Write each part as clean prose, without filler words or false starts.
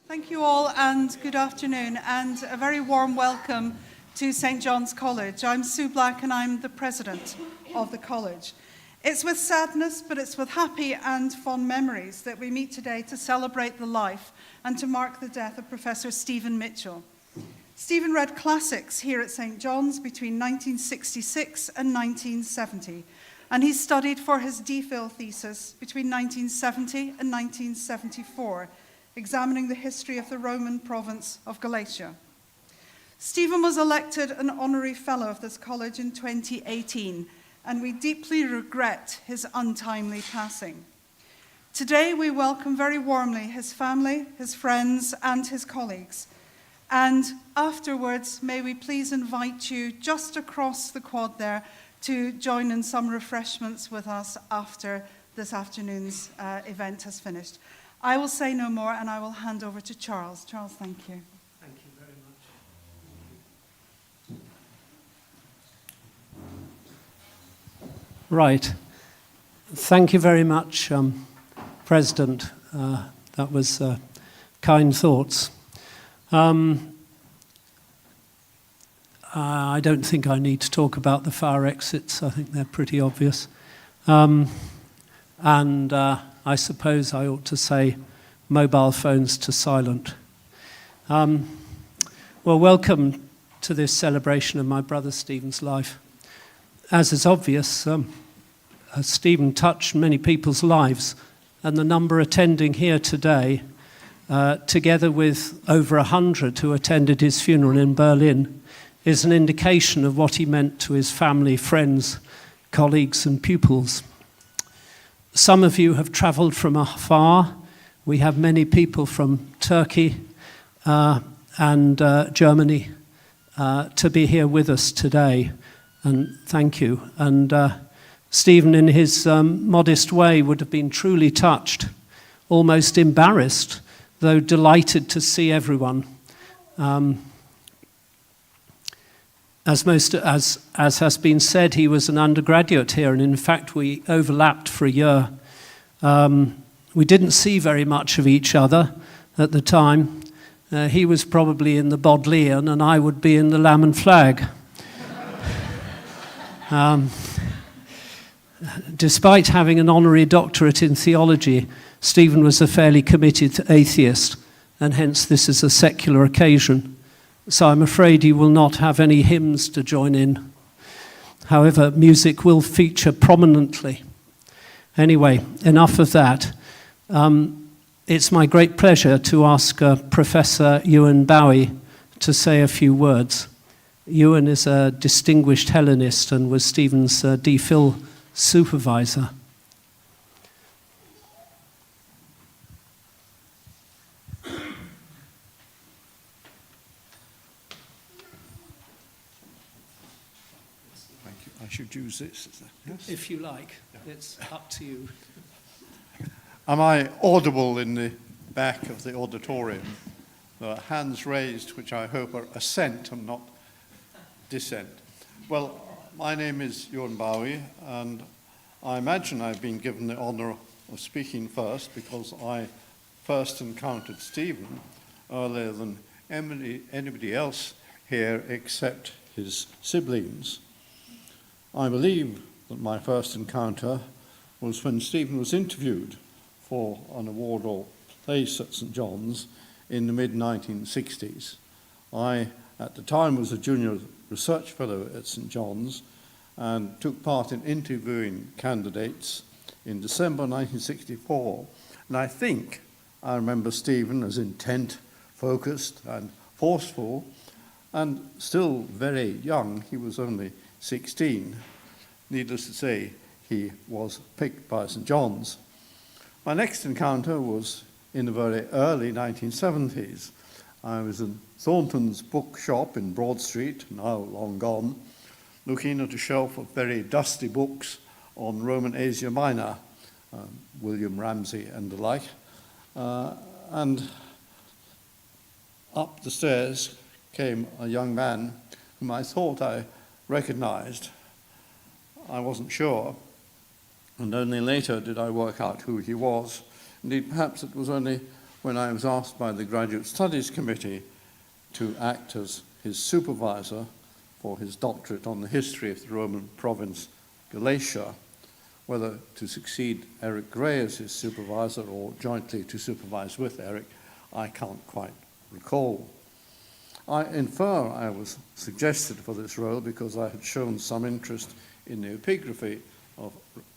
Thank you all and good afternoon and a very warm welcome to St. John's College. I'm Sue Black and I'm the president of the college. It's with sadness, but it's with happy and fond memories that we meet today to celebrate the life and to mark the death of Professor Stephen Mitchell. Stephen read classics here at St. John's between 1966 and 1970, and he studied for his DPhil thesis between 1970 and 1974, examining the history of the Roman province of Galatia. Stephen was elected an honorary fellow of this college in 2018, and we deeply regret his untimely passing. Today we welcome very warmly his family, his friends, and his colleagues. And afterwards, may we please invite you just across the quad there to join in some refreshments with us after this afternoon's event has finished. I will say no more and I will hand over to Charles. Charles, thank you. Thank you very much. Right. Thank you very much, President. That was kind thoughts. I don't think I need to talk about the fire exits. I think they're pretty obvious. And I suppose I ought to say mobile phones to silent. Well, welcome to this celebration of my brother Stephen's life. As is obvious, Stephen touched many people's lives, and the number attending here today, together with over 100 who attended his funeral in Berlin, is an indication of what he meant to his family, friends, colleagues, and pupils. Some of you have travelled from afar. We have many people from Turkey and Germany to be here with us today, and thank you. And Stephen, in his modest way, would have been truly touched, almost embarrassed, though delighted to see everyone. As has been said, he was an undergraduate here, and in fact we overlapped for a year. We didn't see very much of each other at the time. He was probably in the Bodleian and I would be in the Lamb and Flag. Despite having an honorary doctorate in theology, Stephen was a fairly committed atheist, and hence this is a secular occasion. So I'm afraid you will not have any hymns to join in. However, music will feature prominently. Anyway, enough of that. It's my great pleasure to ask Professor Ewan Bowie to say a few words. Ewan is a distinguished Hellenist and was Stephen's DPhil supervisor. I should use this, is that, yes? If you like, it's up to you. Am I audible in the back of the auditorium? There are hands raised, which I hope are assent and not dissent. Well, my name is Ewan Bowie, and I imagine I've been given the honour of speaking first because I first encountered Stephen earlier than anybody else here except his siblings. I believe that my first encounter was when Stephen was interviewed for an award or place at St. John's in the mid-1960s. I, at the time, was a junior research fellow at St. John's and took part in interviewing candidates in December 1964. And I think I remember Stephen as intent, focused, and forceful, and still very young. He was only 16. Needless to say, he was picked by St. John's. My next encounter was in the very early 1970s. I was in Thornton's bookshop in Broad Street, now long gone, looking at a shelf of very dusty books on Roman Asia Minor, William Ramsay and the like. And up the stairs came a young man whom I thought I recognized. I wasn't sure, and only later did I work out who he was. Indeed, perhaps it was only when I was asked by the Graduate Studies Committee to act as his supervisor for his doctorate on the history of the Roman province Galatia, whether to succeed Eric Gray as his supervisor or jointly to supervise with Eric, I can't quite recall. I infer I was suggested for this role because I had shown some interest in the epigraphy of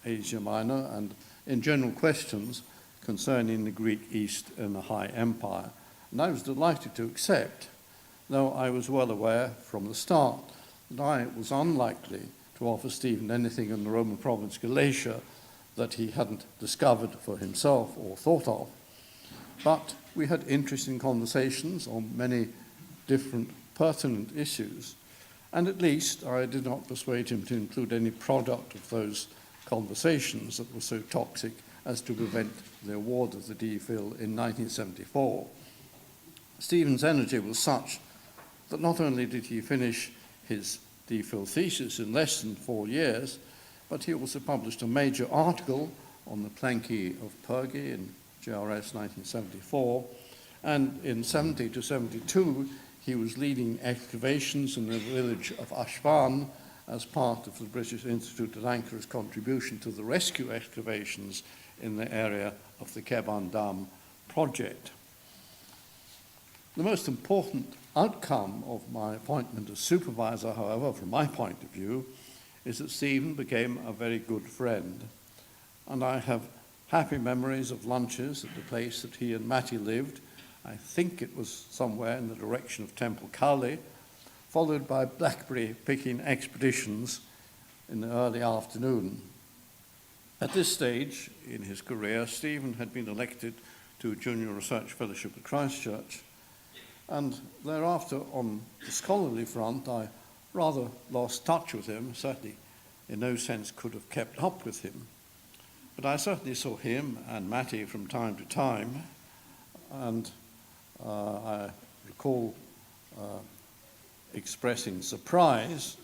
Asia Minor and in general questions concerning the Greek East and the High Empire. And I was delighted to accept, though I was well aware from the start that I was unlikely to offer Stephen anything in the Roman province Galatia that he hadn't discovered for himself or thought of. But we had interesting conversations on many different pertinent issues, and at least I did not persuade him to include any product of those conversations that were so toxic as to prevent the award of the DPhil in 1974. Stephen's energy was such that not only did he finish his DPhil thesis in less than 4 years, but he also published a major article on the Planki of Pergi in GRS 1974, and in 70 to 72 he was leading excavations in the village of Ashvan as part of the British Institute at Anchora's contribution to the rescue excavations in the area of the Keban Dam project. The most important outcome of my appointment as supervisor, however, from my point of view, is that Stephen became a very good friend. And I have happy memories of lunches at the place that he and Matty lived. I think it was somewhere in the direction of Temple Cowley, followed by blackberry picking expeditions in the early afternoon. At this stage in his career, Stephen had been elected to a junior research fellowship at Christ Church, and thereafter on the scholarly front I rather lost touch with him, certainly in no sense could have kept up with him. But I certainly saw him and Matty from time to time, and I recall expressing surprise.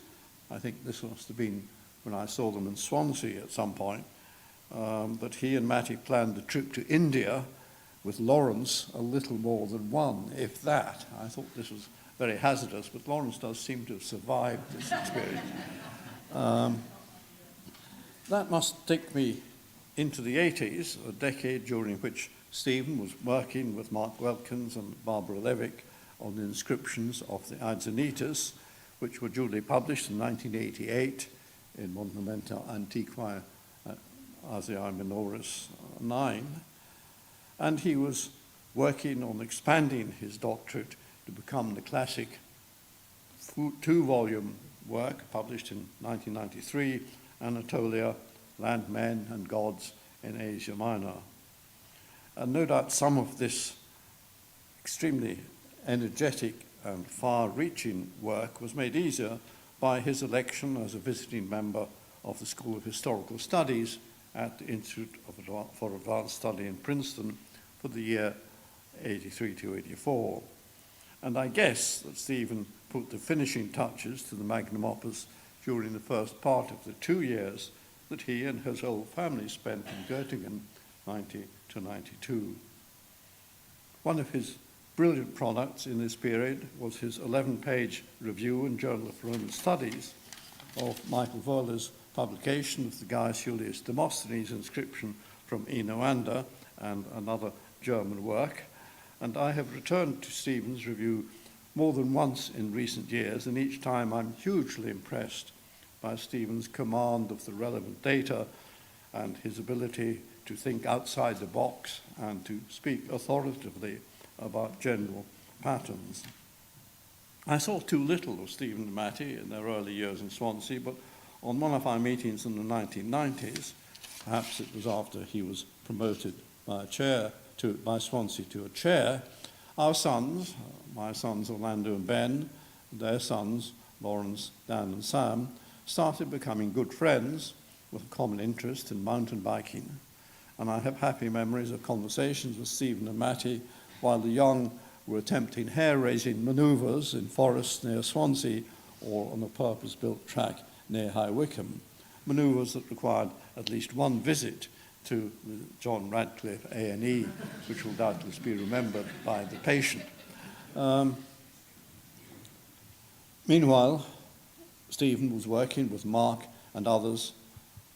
I think this must have been when I saw them in Swansea at some point, that he and Matty planned a trip to India with Lawrence, a little more than one, if that. I thought this was very hazardous, but Lawrence does seem to have survived this experience. That must take me into the 80s, a decade during which Stephen was working with Mark Welkins and Barbara Levick on the inscriptions of the Aedsanitas, which were duly published in 1988 in Monumenta Antiquae Asiae Minoris 9. And he was working on expanding his doctorate to become the classic 2-volume work published in 1993, Anatolia, Land, Men and Gods in Asia Minor. And no doubt some of this extremely energetic and far-reaching work was made easier by his election as a visiting member of the School of Historical Studies at the Institute for Advanced Study in Princeton for the year 83 to 84. And I guess that Stephen put the finishing touches to the magnum opus during the first part of the 2 years that he and his whole family spent in Göttingen, 90 to 92. One of his brilliant products in this period was his 11-page review in Journal of Roman Studies of Michael Wöhler's publication of the Gaius Julius Demosthenes inscription from Inoanda and another German work. And I have returned to Stephen's review more than once in recent years, and each time I'm hugely impressed by Stephen's command of the relevant data and his ability to think outside the box and to speak authoritatively about general patterns. I saw too little of Stephen and Matty in their early years in Swansea, but on one of our meetings in the 1990s, perhaps it was after he was promoted by Swansea to a chair, our sons, my sons Orlando and Ben, their sons Lawrence, Dan and Sam, started becoming good friends with a common interest in mountain biking. And I have happy memories of conversations with Stephen and Matty while the young were attempting hair-raising manoeuvres in forests near Swansea or on a purpose-built track near High Wycombe, manoeuvres that required at least one visit to the John Radcliffe A&E, which will doubtless be remembered by the patient. Meanwhile, Stephen was working with Mark and others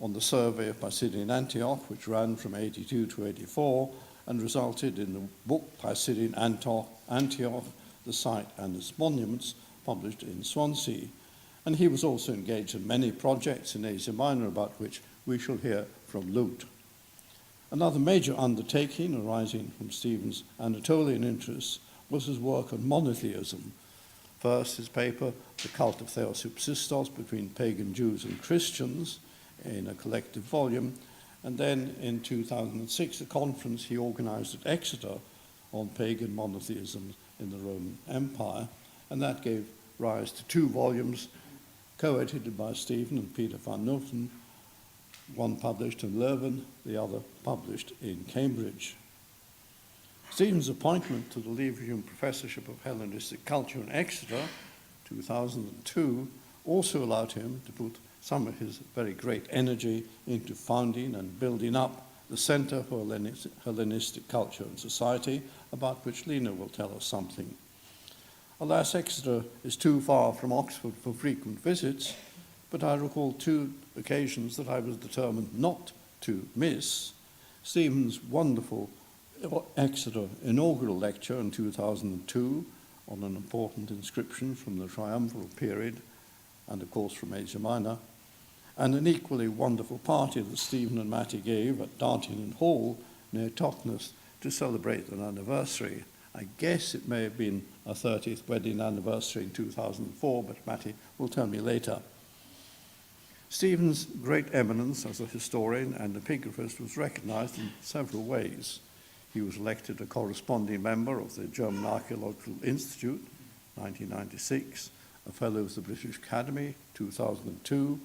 on the survey of Pisidian Antioch, which ran from 82 to 84 and resulted in the book Pisidian Antioch, the Site and its Monuments, published in Swansea. And he was also engaged in many projects in Asia Minor, about which we shall hear from Lut. Another major undertaking arising from Stephen's Anatolian interests was his work on monotheism. First, his paper, The Cult of Theosubsistos Between Pagan Jews and Christians, in a collective volume, and then in 2006, a conference he organized at Exeter on pagan monotheism in the Roman Empire, and that gave rise to 2 volumes co-edited by Stephen and Peter van Noten, one published in Leuven, the other published in Cambridge. Stephen's appointment to the Leverhulme Professorship of Hellenistic Culture in Exeter, 2002, also allowed him to put some of his very great energy into founding and building up the Centre for Hellenistic Culture and Society, about which Lena will tell us something. Alas, Exeter is too far from Oxford for frequent visits, but I recall 2 occasions that I was determined not to miss. Stephen's wonderful Exeter inaugural lecture in 2002 on an important inscription from the triumviral period, and of course from Asia Minor, and an equally wonderful party that Stephen and Matty gave at Dartington Hall near Totnes to celebrate an anniversary. I guess it may have been a 30th wedding anniversary in 2004, but Matty will tell me later. Stephen's great eminence as a historian and epigraphist was recognized in several ways. He was elected a corresponding member of the German Archaeological Institute, 1996, a fellow of the British Academy, 2002,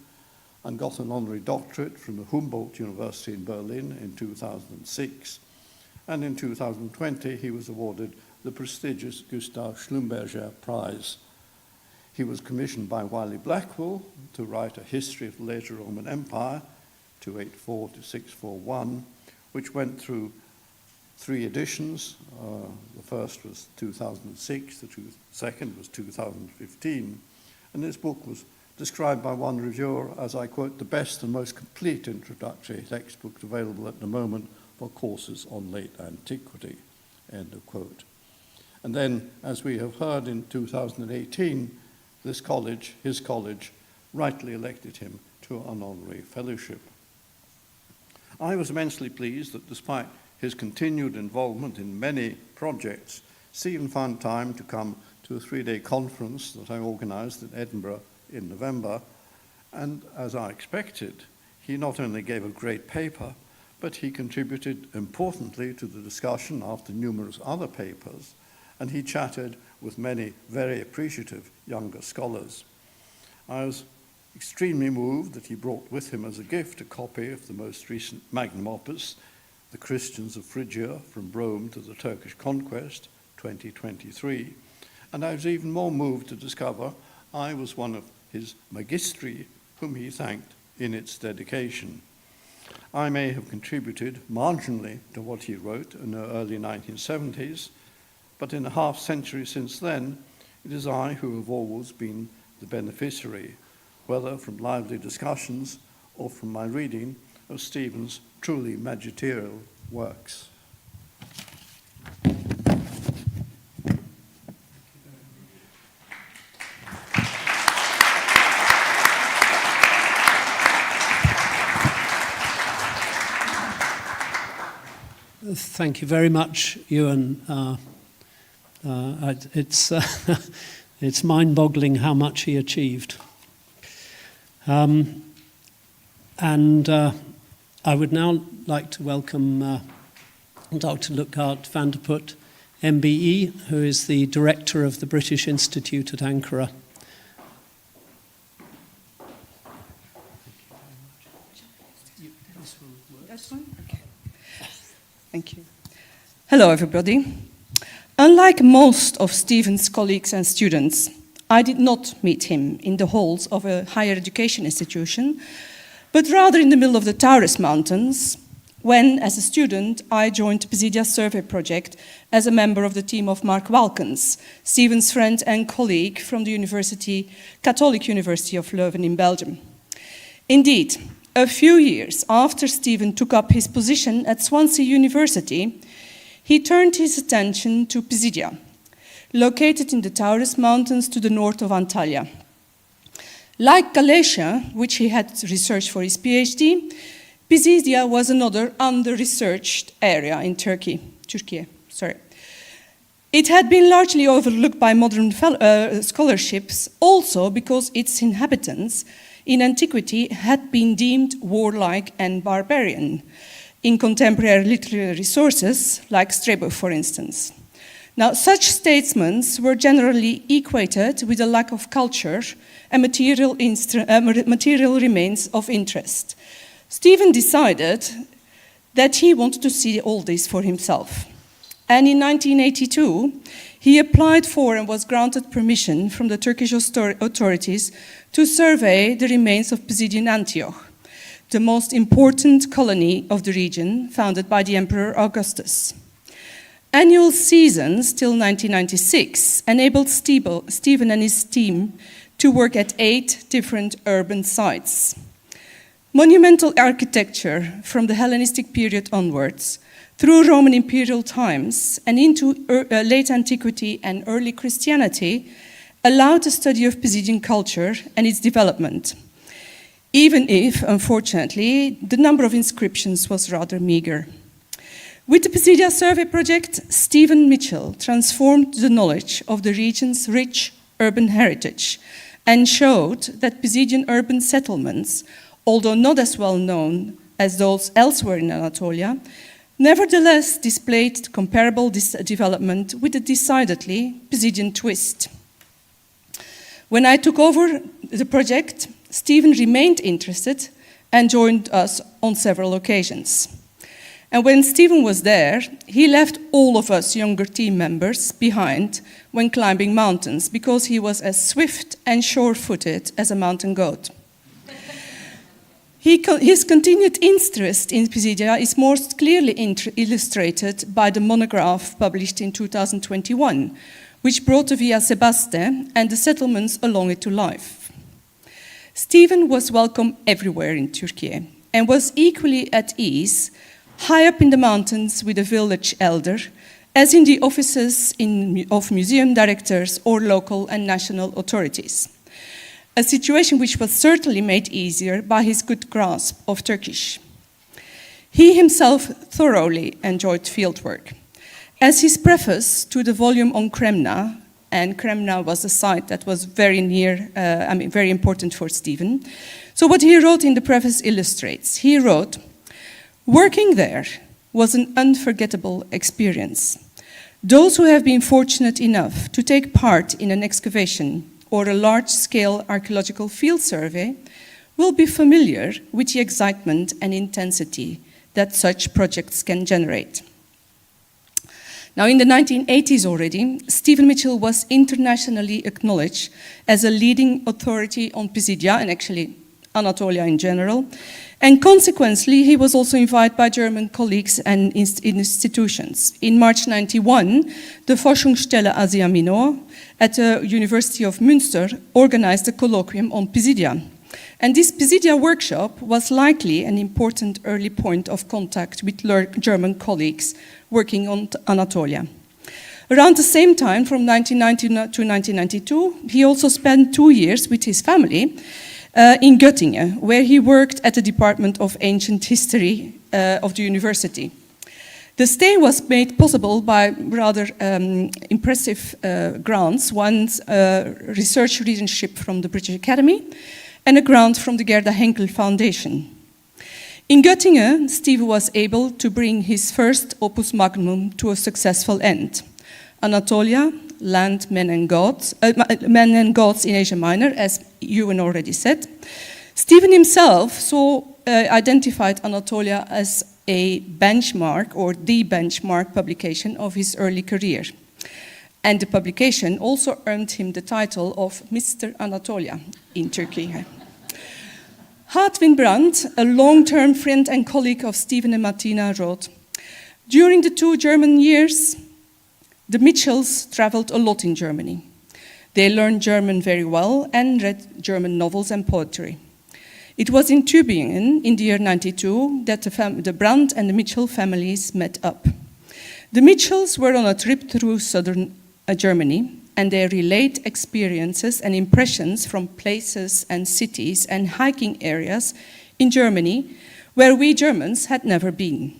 and got an honorary doctorate from the Humboldt University in Berlin in 2006. And in 2020, he was awarded the prestigious Gustav Schlumberger Prize. He was commissioned by Wiley Blackwell to write a history of the later Roman Empire, 284 to 641, which went through 3 editions. The first was 2006, the second was 2015. And this book was described by one reviewer as, I quote, the best and most complete introductory textbook available at the moment for courses on late antiquity, end of quote. And then, as we have heard in 2018, this college, his college, rightly elected him to an honorary fellowship. I was immensely pleased that despite his continued involvement in many projects, Stephen found time to come to a 3-day conference that I organized in Edinburgh in November, and as I expected, he not only gave a great paper, but he contributed importantly to the discussion after numerous other papers, and he chatted with many very appreciative younger scholars. I was extremely moved that he brought with him as a gift a copy of the most recent magnum opus, The Christians of Phrygia, From Rome to the Turkish Conquest, 2023, and I was even more moved to discover I was one of his magistri whom he thanked in its dedication. I may have contributed marginally to what he wrote in the early 1970s, but in a half century since then, it is I who have always been the beneficiary, whether from lively discussions or from my reading of Stephen's truly magisterial works. Thank you very much, Ewan. It's mind-boggling how much he achieved. And I would now like to welcome Dr. Lutgaard van der Put, MBE, who is the director of the British Institute at Ankara. That's one? Okay. Thank you. Hello, everybody. Unlike most of Stephen's colleagues and students, I did not meet him in the halls of a higher education institution, but rather in the middle of the Taurus Mountains, when, as a student, I joined Pisidia Survey Project as a member of the team of Mark Walkens, Stephen's friend and colleague from the Catholic University of Leuven in Belgium. Indeed, a few years after Stephen took up his position at Swansea University, he turned his attention to Pisidia, located in the Taurus Mountains to the north of Antalya. Like Galatia, which he had researched for his PhD, Pisidia was another under-researched area in Turkey. It had been largely overlooked by modern scholarships, also because its inhabitants in antiquity had been deemed warlike and barbarian in contemporary literary sources, like Strabo, for instance. Now, such statements were generally equated with a lack of culture and material remains of interest. Stephen decided that he wanted to see all this for himself. And in 1982, he applied for and was granted permission from the Turkish authorities to survey the remains of Pisidian Antioch, the most important colony of the region, founded by the Emperor Augustus. Annual seasons till 1996 enabled Stephen and his team to work at 8 different urban sites. Monumental architecture from the Hellenistic period onwards, through Roman imperial times and into late antiquity and early Christianity, allowed the study of Pisidian culture and its development, even if, unfortunately, the number of inscriptions was rather meager. With the Pisidia Survey Project, Stephen Mitchell transformed the knowledge of the region's rich urban heritage and showed that Pisidian urban settlements, although not as well known as those elsewhere in Anatolia, nevertheless displayed comparable development with a decidedly Pisidian twist. When I took over the project, Stephen remained interested and joined us on several occasions. And when Stephen was there, he left all of us younger team members behind when climbing mountains because he was as swift and sure-footed as a mountain goat. His continued interest in Pisidia is most clearly illustrated by the monograph published in 2021, which brought the Via Sebaste and the settlements along it to life. Stephen was welcome everywhere in Turkey and was equally at ease high up in the mountains with a village elder, as in the offices of museum directors or local and national authorities. A situation which was certainly made easier by his good grasp of Turkish. He himself thoroughly enjoyed fieldwork. As his preface to the volume on Kremna, and Kremna was a site that was very important for Stephen. So what he wrote in the preface illustrates. He wrote, "Working there was an unforgettable experience. Those who have been fortunate enough to take part in an excavation or a large-scale archaeological field survey will be familiar with the excitement and intensity that such projects can generate." Now, in the 1980s already, Stephen Mitchell was internationally acknowledged as a leading authority on Pisidia, and actually Anatolia in general, and consequently, he was also invited by German colleagues and institutions. In March '91, the Forschungsstelle Asia Minor at the University of Münster organized a colloquium on Pisidia. And this Pisidia workshop was likely an important early point of contact with German colleagues working on Anatolia. Around the same time, from 1990 to 1992, he also spent 2 years with his family in Göttingen, where he worked at the Department of Ancient History of the university. The stay was made possible by rather impressive grants, one's research leadership from the British Academy and a grant from the Gerda Henkel Foundation. In Göttingen, Steve was able to bring his first opus magnum to a successful end. Anatolia, Land, Men and Gods in Asia Minor, as Ewan already said. Stephen himself identified Anatolia as a benchmark or the benchmark publication of his early career. And the publication also earned him the title of Mr. Anatolia in Turkey. Hartwin Brandt, a long-term friend and colleague of Stephen and Martina, wrote, "During the 2 German years, the Mitchells traveled a lot in Germany. They learned German very well and read German novels and poetry. It was in Tübingen in the year 92 that the Brandt and the Mitchell families met up. The Mitchells were on a trip through southern Germany, and they relate experiences and impressions from places and cities and hiking areas in Germany where we Germans had never been.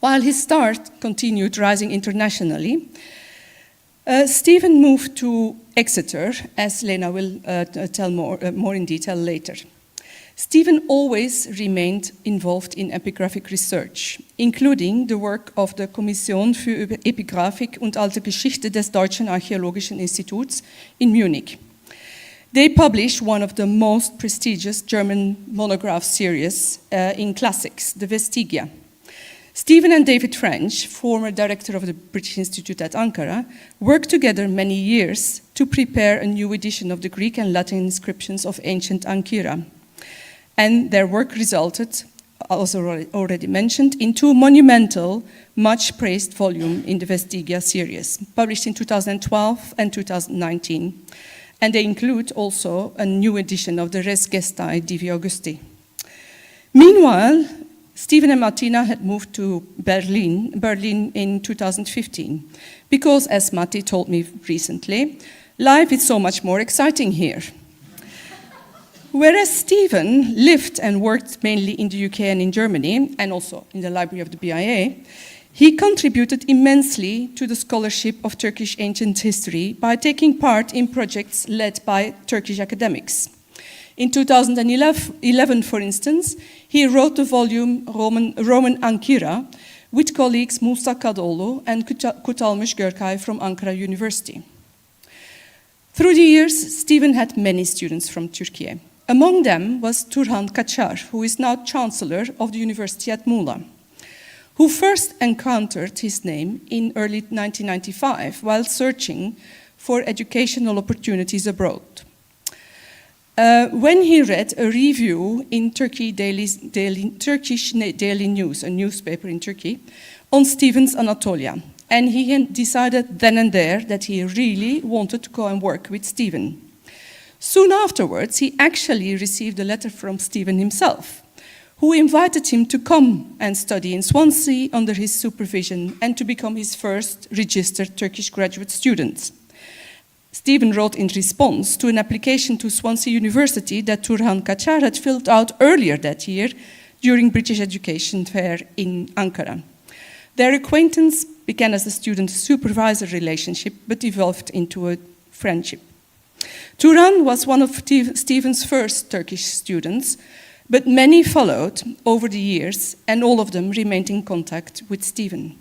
While his star continued rising internationally, Stephen moved to Exeter, as Lena will tell more in detail later. Stephen always remained involved in epigraphic research, including the work of the Kommission für Epigraphik und Alte Geschichte des Deutschen Archäologischen Instituts in Munich. They published one of the most prestigious German monograph series in classics, the Vestigia. Stephen and David French, former director of the British Institute at Ankara, worked together many years to prepare a new edition of the Greek and Latin inscriptions of ancient Ancyra. And their work resulted, also already mentioned, in 2 monumental, much praised volumes in the Vestigia series, published in 2012 and 2019. And they include also a new edition of the Res Gestae Divi Augusti. Meanwhile, Stephen and Martina had moved to Berlin in 2015, because, as Matti told me recently, life is so much more exciting here. Whereas Stephen lived and worked mainly in the UK and in Germany, and also in the library of the BIA, he contributed immensely to the scholarship of Turkish ancient history by taking part in projects led by Turkish academics. In 2011, for instance, he wrote the volume Roman Ancyra with colleagues Musa Kadıoğlu and Kutalmış Görkay from Ankara University. Through the years, Stephen had many students from Turkey. Among them was Turhan Kaçar, who is now Chancellor of the University at Muğla, who first encountered his name in early 1995 while searching for educational opportunities abroad. When he read a review in Turkish Daily News, a newspaper in Turkey, on Stephen's Anatolia, and he decided then and there that he really wanted to go and work with Stephen. Soon afterwards, he actually received a letter from Stephen himself, who invited him to come and study in Swansea under his supervision and to become his first registered Turkish graduate student. Stephen wrote in response to an application to Swansea University that Turhan Kaçar had filled out earlier that year during British Education Fair in Ankara. Their acquaintance began as a student-supervisor relationship, but evolved into a friendship. Turhan was one of Stephen's first Turkish students, but many followed over the years, and all of them remained in contact with Stephen.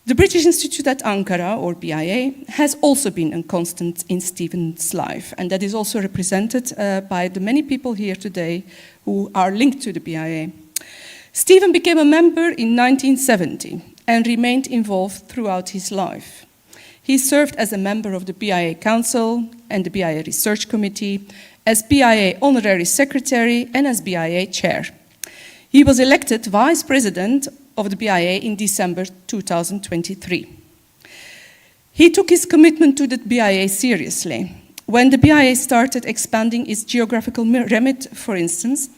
The British Institute at Ankara, or BIA, has also been a constant in Stephen's life, and that is also represented by the many people here today who are linked to the BIA. Stephen became a member in 1970 and remained involved throughout his life. He served as a member of the BIA Council and the BIA Research Committee, as BIA Honorary Secretary, and as BIA Chair. He was elected Vice President of the BIA in December 2023. He took his commitment to the BIA seriously. When the BIA started expanding its geographical remit, for instance,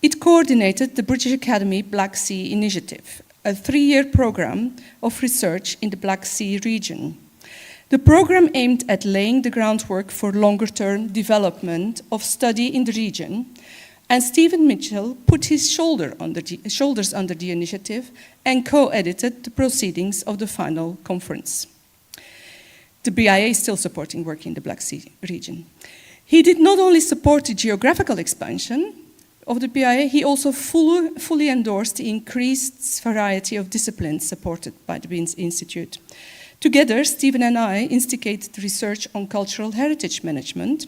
it coordinated the British Academy Black Sea Initiative, a 3-year program of research in the Black Sea region. The program aimed at laying the groundwork for longer-term development of study in the region, and Stephen Mitchell put his shoulders under the initiative and co-edited the proceedings of the final conference. The BIA is still supporting work in the Black Sea region. He did not only support the geographical expansion of the BIA, he also fully endorsed the increased variety of disciplines supported by the Institute. Together, Stephen and I instigated research on cultural heritage management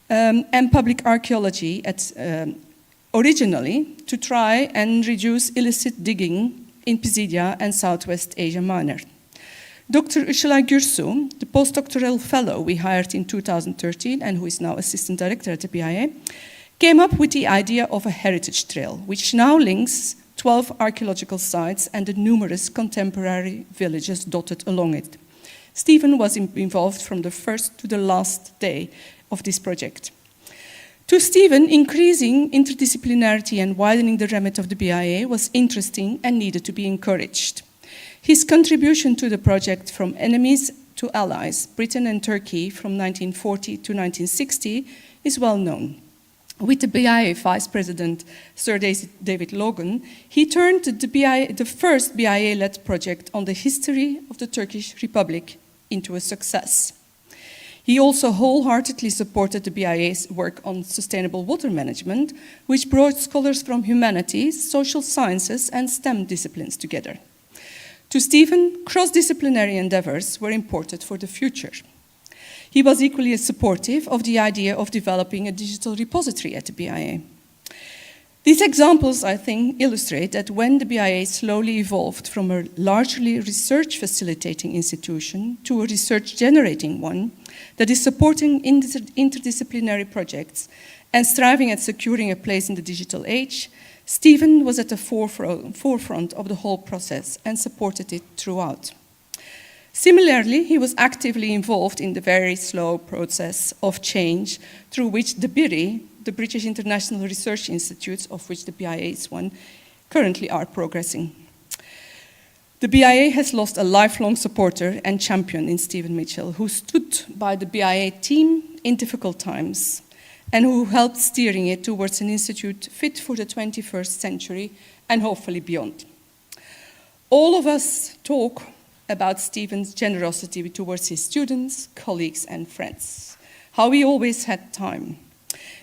and public archaeology originally to try and reduce illicit digging in Pisidia and Southwest Asia Minor. Dr. Işılay Gürsu, the postdoctoral fellow we hired in 2013 and who is now assistant director at the BIA, came up with the idea of a heritage trail, which now links 12 archaeological sites and the numerous contemporary villages dotted along it. Stephen was involved from the first to the last day of this project. To Stephen, increasing interdisciplinarity and widening the remit of the BIA was interesting and needed to be encouraged. His contribution to the project from enemies to allies, Britain and Turkey from 1940 to 1960, is well known. With the BIA Vice President Sir David Logan, he turned the first BIA-led project on the history of the Turkish Republic into a success. He also wholeheartedly supported the BIA's work on sustainable water management, which brought scholars from humanities, social sciences, and STEM disciplines together. To Stephen, cross-disciplinary endeavors were important for the future. He was equally supportive of the idea of developing a digital repository at the BIA. These examples, I think, illustrate that when the BIA slowly evolved from a largely research-facilitating institution to a research-generating one that is supporting interdisciplinary projects and striving at securing a place in the digital age, Stephen was at the forefront of the whole process and supported it throughout. Similarly, he was actively involved in the very slow process of change through which the BIRI, the British International Research Institutes, of which the BIA is one, currently are progressing. The BIA has lost a lifelong supporter and champion in Stephen Mitchell, who stood by the BIA team in difficult times and who helped steering it towards an institute fit for the 21st century and hopefully beyond. All of us talk about Stephen's generosity towards his students, colleagues, and friends, how he always had time.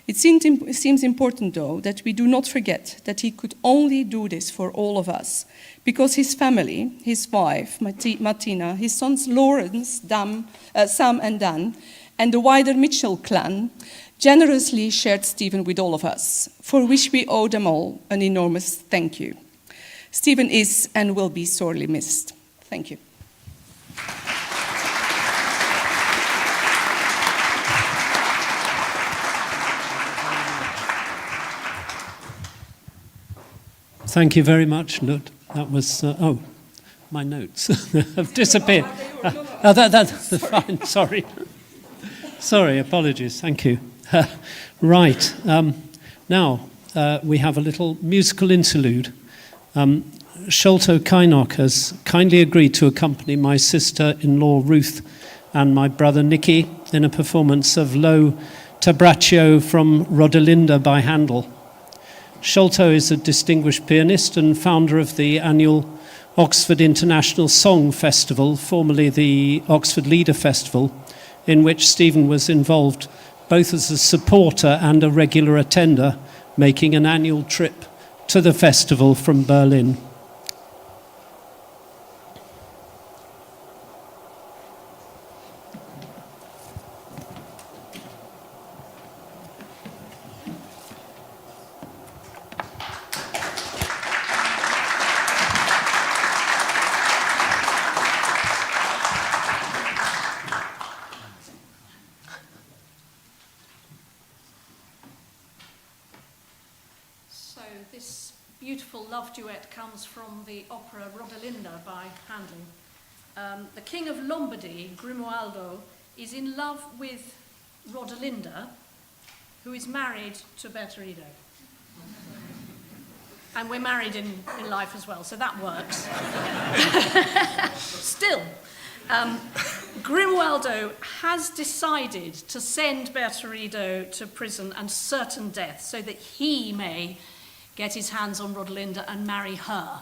It seems important, though, that we do not forget that he could only do this for all of us, because his family, his wife, Martina, his sons Lawrence, Sam and Dan, and the wider Mitchell clan generously shared Stephen with all of us, for which we owe them all an enormous thank you. Stephen is and will be sorely missed. Thank you. Thank you very much, Lut. That was, my notes have disappeared. That's fine, sorry. Sorry, apologies, thank you. Right, now we have a little musical interlude. Sholto Kynock has kindly agreed to accompany my sister-in-law Ruth and my brother Nicky in a performance of Lo T'abbraccio from Rodelinda by Handel. Sholto is a distinguished pianist and founder of the annual Oxford International Song Festival, formerly the Oxford Leader Festival, in which Stephen was involved both as a supporter and a regular attender, making an annual trip to the festival from Berlin. This beautiful love duet comes from the opera Rodelinda by Handel. The King of Lombardy, Grimoaldo, is in love with Rodelinda, who is married to Bertoldo. And we're married in life as well, so that works. Still, Grimoaldo has decided to send Bertoldo to prison and certain death so that he may get his hands on Rodelinda and marry her.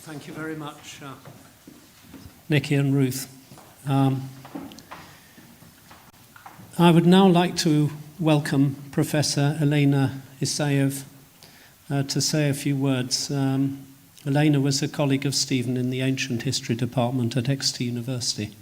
Thank you very much, Nikki and Ruth. I would now like to welcome Professor Elena Isaev to say a few words. Elena was a colleague of Stephen in the Ancient History Department at Exeter University.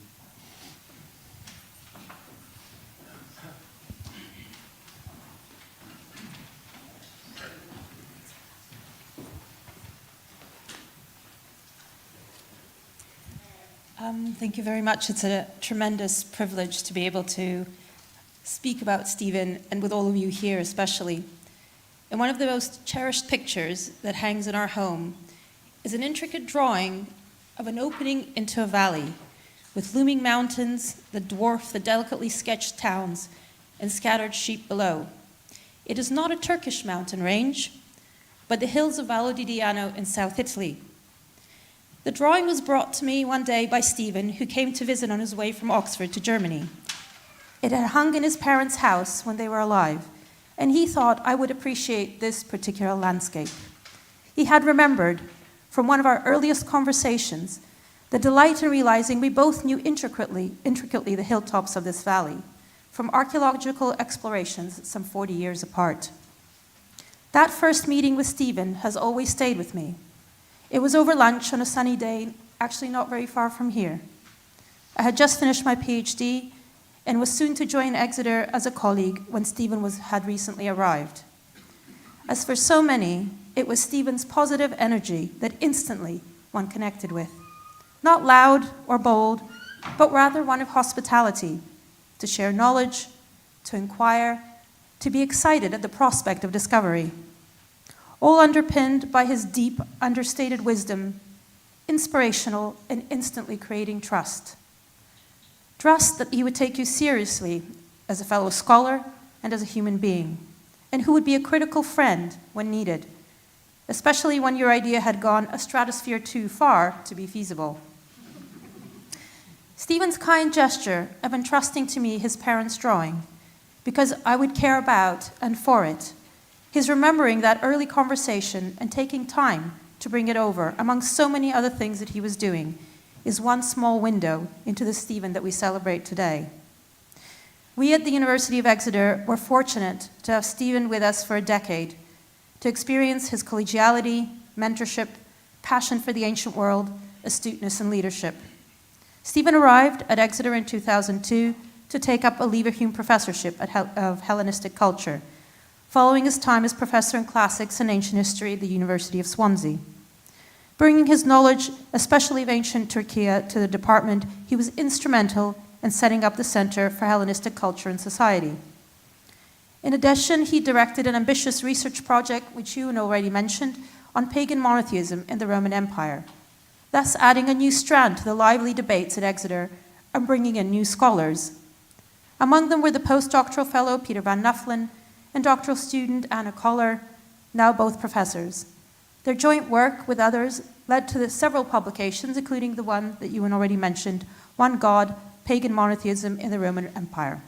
Thank you very much. It's a tremendous privilege to be able to speak about Stephen, and with all of you here especially. And one of the most cherished pictures that hangs in our home is an intricate drawing of an opening into a valley with looming mountains that dwarf the delicately sketched towns and scattered sheep below. It is not a Turkish mountain range, but the hills of Vallo di Diano in South Italy. The drawing was brought to me one day by Stephen, who came to visit on his way from Oxford to Germany. It had hung in his parents' house when they were alive, and he thought I would appreciate this particular landscape. He had remembered from one of our earliest conversations the delight in realizing we both knew intricately the hilltops of this valley, from archaeological explorations some 40 years apart. That first meeting with Stephen has always stayed with me. It was over lunch on a sunny day, actually not very far from here. I had just finished my PhD and was soon to join Exeter as a colleague when Stephen had recently arrived. As for so many, it was Stephen's positive energy that instantly one connected with. Not loud or bold, but rather one of hospitality, to share knowledge, to inquire, to be excited at the prospect of discovery. All underpinned by his deep, understated wisdom, inspirational and instantly creating trust. Trust that he would take you seriously as a fellow scholar and as a human being, and who would be a critical friend when needed, especially when your idea had gone a stratosphere too far to be feasible. Stephen's kind gesture of entrusting to me his parents' drawing, because I would care about and for it, his remembering that early conversation and taking time to bring it over, among so many other things that he was doing, is one small window into the Stephen that we celebrate today. We at the University of Exeter were fortunate to have Stephen with us for a decade, to experience his collegiality, mentorship, passion for the ancient world, astuteness, and leadership. Stephen arrived at Exeter in 2002 to take up a Leverhulme professorship of Hellenistic culture, following his time as professor in classics and ancient history at the University of Swansea. Bringing his knowledge, especially of ancient Turkey, to the department, he was instrumental in setting up the Center for Hellenistic Culture and Society. In addition, he directed an ambitious research project, which you already mentioned, on pagan monotheism in the Roman Empire, thus adding a new strand to the lively debates at Exeter and bringing in new scholars. Among them were the postdoctoral fellow Peter van Nuffelen and doctoral student Anna Koller, now both professors. Their joint work with others led to several publications, including the one that Ewan already mentioned, One God, Pagan Monotheism in the Roman Empire.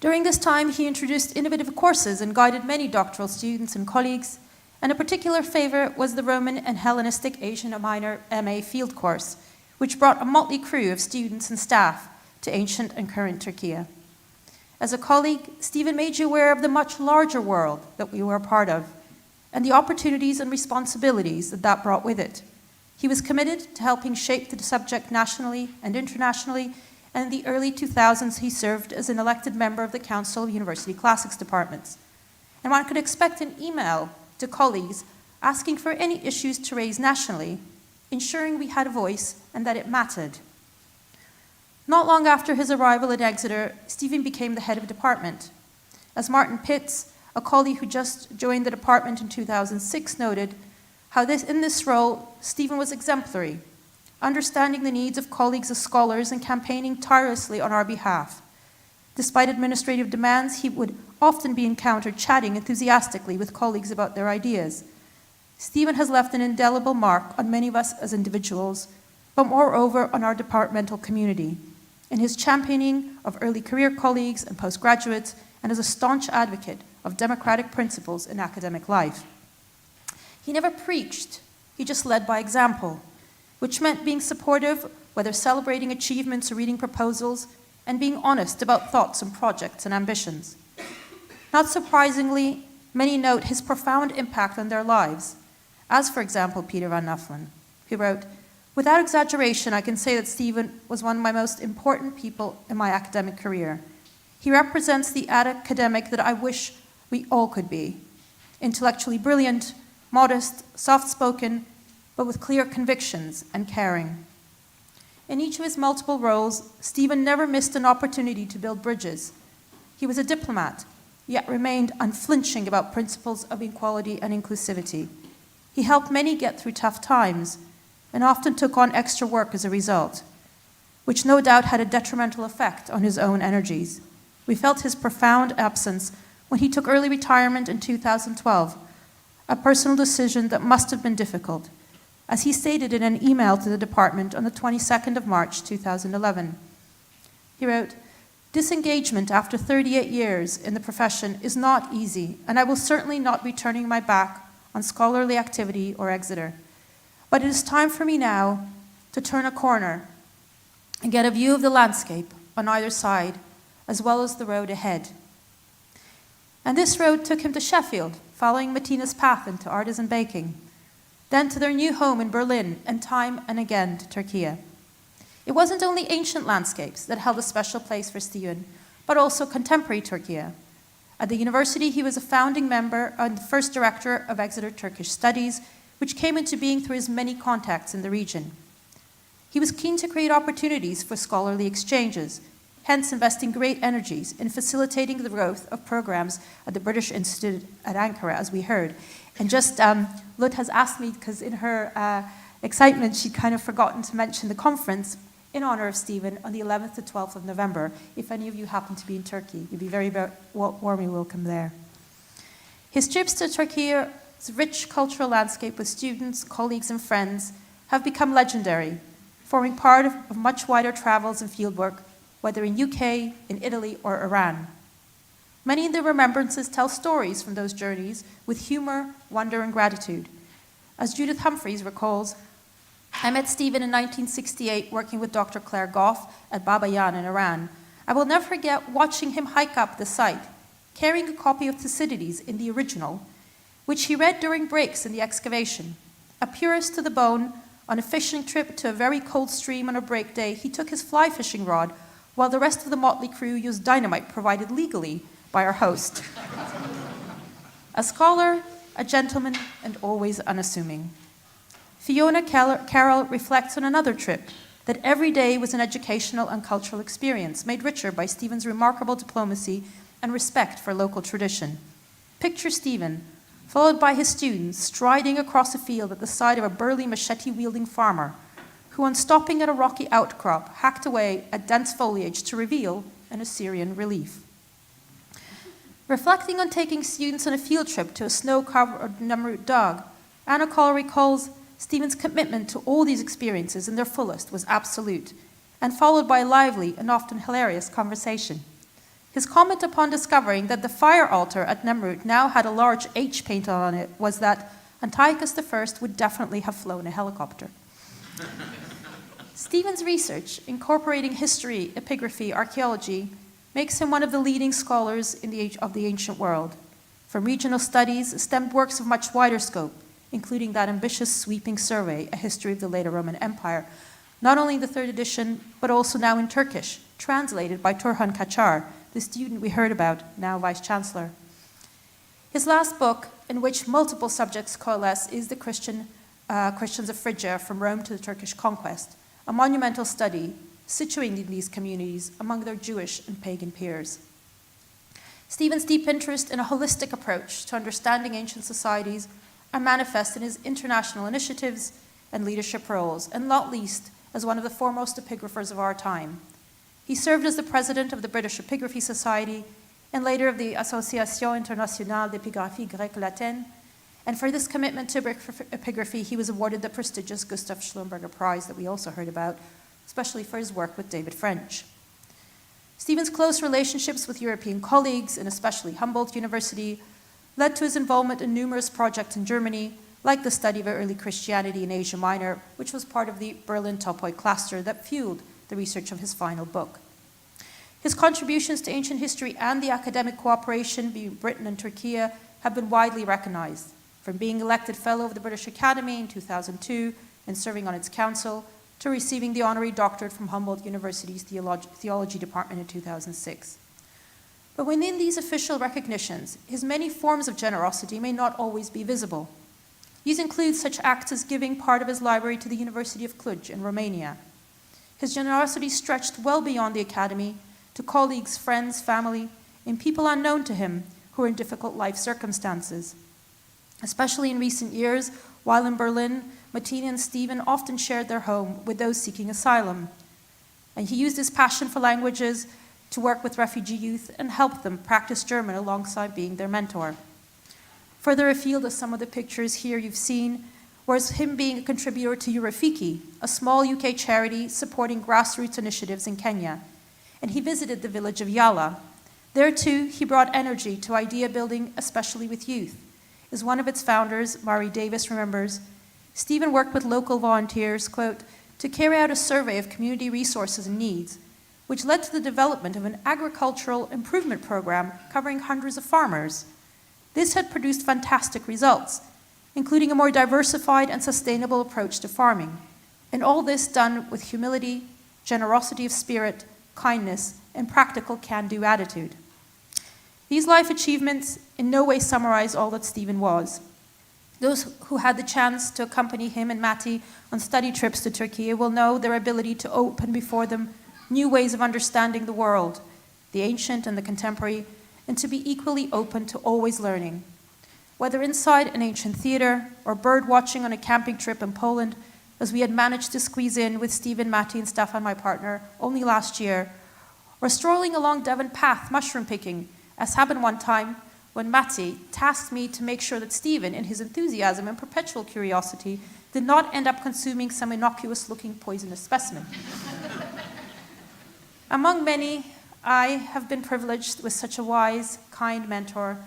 During this time, he introduced innovative courses and guided many doctoral students and colleagues, and a particular favorite was the Roman and Hellenistic Asia Minor MA field course, which brought a motley crew of students and staff to ancient and current Turkey. As a colleague, Stephen made you aware of the much larger world that we were a part of, and the opportunities and responsibilities that that brought with it. He was committed to helping shape the subject nationally and internationally, and in the early 2000s he served as an elected member of the Council of University Classics Departments. And one could expect an email to colleagues asking for any issues to raise nationally, ensuring we had a voice and that it mattered. Not long after his arrival at Exeter, Stephen became the head of department. As Martin Pitts, a colleague who just joined the department in 2006, noted, how in this role, Stephen was exemplary, understanding the needs of colleagues as scholars and campaigning tirelessly on our behalf. Despite administrative demands, he would often be encountered chatting enthusiastically with colleagues about their ideas. Stephen has left an indelible mark on many of us as individuals, but moreover on our departmental community, in his championing of early career colleagues and postgraduates, and as a staunch advocate of democratic principles in academic life. He never preached, he just led by example, which meant being supportive, whether celebrating achievements or reading proposals, and being honest about thoughts and projects and ambitions. Not surprisingly, many note his profound impact on their lives, as for example, Peter van Nuffelen, who wrote, "Without exaggeration, I can say that Stephen was one of my most important people in my academic career. He represents the academic that I wish we all could be. Intellectually brilliant, modest, soft-spoken, but with clear convictions and caring." In each of his multiple roles, Stephen never missed an opportunity to build bridges. He was a diplomat, yet remained unflinching about principles of equality and inclusivity. He helped many get through tough times, and often took on extra work as a result, which no doubt had a detrimental effect on his own energies. We felt his profound absence when he took early retirement in 2012, a personal decision that must have been difficult, as he stated in an email to the department on the 22nd of March 2011. He wrote, Disengagement after 38 years in the profession is not easy, and I will certainly not be turning my back on scholarly activity or Exeter. But it is time for me now to turn a corner and get a view of the landscape on either side, as well as the road ahead. And this road took him to Sheffield, following Mattina's path into artisan baking, then to their new home in Berlin, and time and again to Turkey. It wasn't only ancient landscapes that held a special place for Stephen, but also contemporary Turkey. At the university, he was a founding member and the first director of Exeter Turkish Studies, which came into being through his many contacts in the region. He was keen to create opportunities for scholarly exchanges, hence investing great energies in facilitating the growth of programs at the British Institute at Ankara, as we heard. And just, Lut has asked me, because in her excitement, she'd kind of forgotten to mention the conference in honor of Stephen on the 11th to 12th of November. If any of you happen to be in Turkey, you'd be very warmly welcome there. His trips to Turkey's rich cultural landscape with students, colleagues, and friends have become legendary, forming part of much wider travels and fieldwork, whether in UK, in Italy, or Iran. Many of the remembrances tell stories from those journeys with humor, wonder, and gratitude. As Judith Humphreys recalls, I met Stephen in 1968 working with Dr. Claire Goff at Babayan in Iran. I will never forget watching him hike up the site, carrying a copy of Thucydides in the original, which he read during breaks in the excavation. A purist to the bone, on a fishing trip to a very cold stream on a break day, he took his fly fishing rod, while the rest of the motley crew used dynamite provided legally by our host. A scholar, a gentleman, and always unassuming. Fiona Carroll reflects on another trip, that every day was an educational and cultural experience, made richer by Stephen's remarkable diplomacy and respect for local tradition. Picture Stephen, followed by his students, striding across a field at the side of a burly machete-wielding farmer, who, on stopping at a rocky outcrop, hacked away at dense foliage to reveal an Assyrian relief. Reflecting on taking students on a field trip to a snow-covered Namrud Dagh, Anna Call recalls Stephen's commitment to all these experiences in their fullest was absolute, and followed by a lively and often hilarious conversation. His comment upon discovering that the fire altar at Nemrut now had a large H painted on it was that Antiochus I would definitely have flown a helicopter. Stephen's research, incorporating history, epigraphy, archaeology, makes him one of the leading scholars of the ancient world. From regional studies stemmed works of much wider scope, including that ambitious sweeping survey, A History of the Later Roman Empire, not only the third edition, but also now in Turkish, translated by Turhan Kaçar, the student we heard about, now Vice-Chancellor. His last book, in which multiple subjects coalesce, is The Christians of Phrygia, From Rome to the Turkish Conquest, a monumental study situating these communities among their Jewish and pagan peers. Stephen's deep interest in a holistic approach to understanding ancient societies are manifest in his international initiatives and leadership roles, and not least as one of the foremost epigraphers of our time. He served as the president of the British Epigraphy Society and later of the Association Internationale d'Epigraphie Grecque-Latine, and for this commitment to epigraphy, he was awarded the prestigious Gustav Schlumberger Prize that we also heard about, especially for his work with David French. Stephen's close relationships with European colleagues, and especially Humboldt University, led to his involvement in numerous projects in Germany, like the study of early Christianity in Asia Minor, which was part of the Berlin Topoi cluster that fueled the research of his final book. His contributions to ancient history and the academic cooperation between Britain and Turkey have been widely recognized, from being elected Fellow of the British Academy in 2002 and serving on its council, to receiving the honorary doctorate from Humboldt University's Theology Department in 2006. But within these official recognitions, his many forms of generosity may not always be visible. These include such acts as giving part of his library to the University of Cluj in Romania. His generosity stretched well beyond the academy to colleagues, friends, family, and people unknown to him who were in difficult life circumstances. Especially in recent years, while in Berlin, Mattina and Stephen often shared their home with those seeking asylum. And he used his passion for languages to work with refugee youth and help them practice German alongside being their mentor. Further afield of some of the pictures here you've seen was him being a contributor to Eurofiki, a small UK charity supporting grassroots initiatives in Kenya. and he visited the village of Yala. There too, he brought energy to idea building, especially with youth. As one of its founders, Mari Davis, remembers, Stephen worked with local volunteers, quote, to carry out a survey of community resources and needs, which led to the development of an agricultural improvement program covering hundreds of farmers. This had produced fantastic results, including a more diversified and sustainable approach to farming, and all this done with humility, generosity of spirit, kindness, and practical can-do attitude. These life achievements in no way summarize all that Stephen was. Those who had the chance to accompany him and Matti on study trips to Turkey will know their ability to open before them new ways of understanding the world, the ancient and the contemporary, and to be equally open to always learning. Whether inside an ancient theater or bird watching on a camping trip in Poland, as we had managed to squeeze in with Stephen, Matti, and Stefan, my partner, only last year, or strolling along Devon Path mushroom picking, as happened one time when Matti tasked me to make sure that Stephen, in his enthusiasm and perpetual curiosity, did not end up consuming some innocuous-looking poisonous specimen. Among many, I have been privileged with such a wise, kind mentor,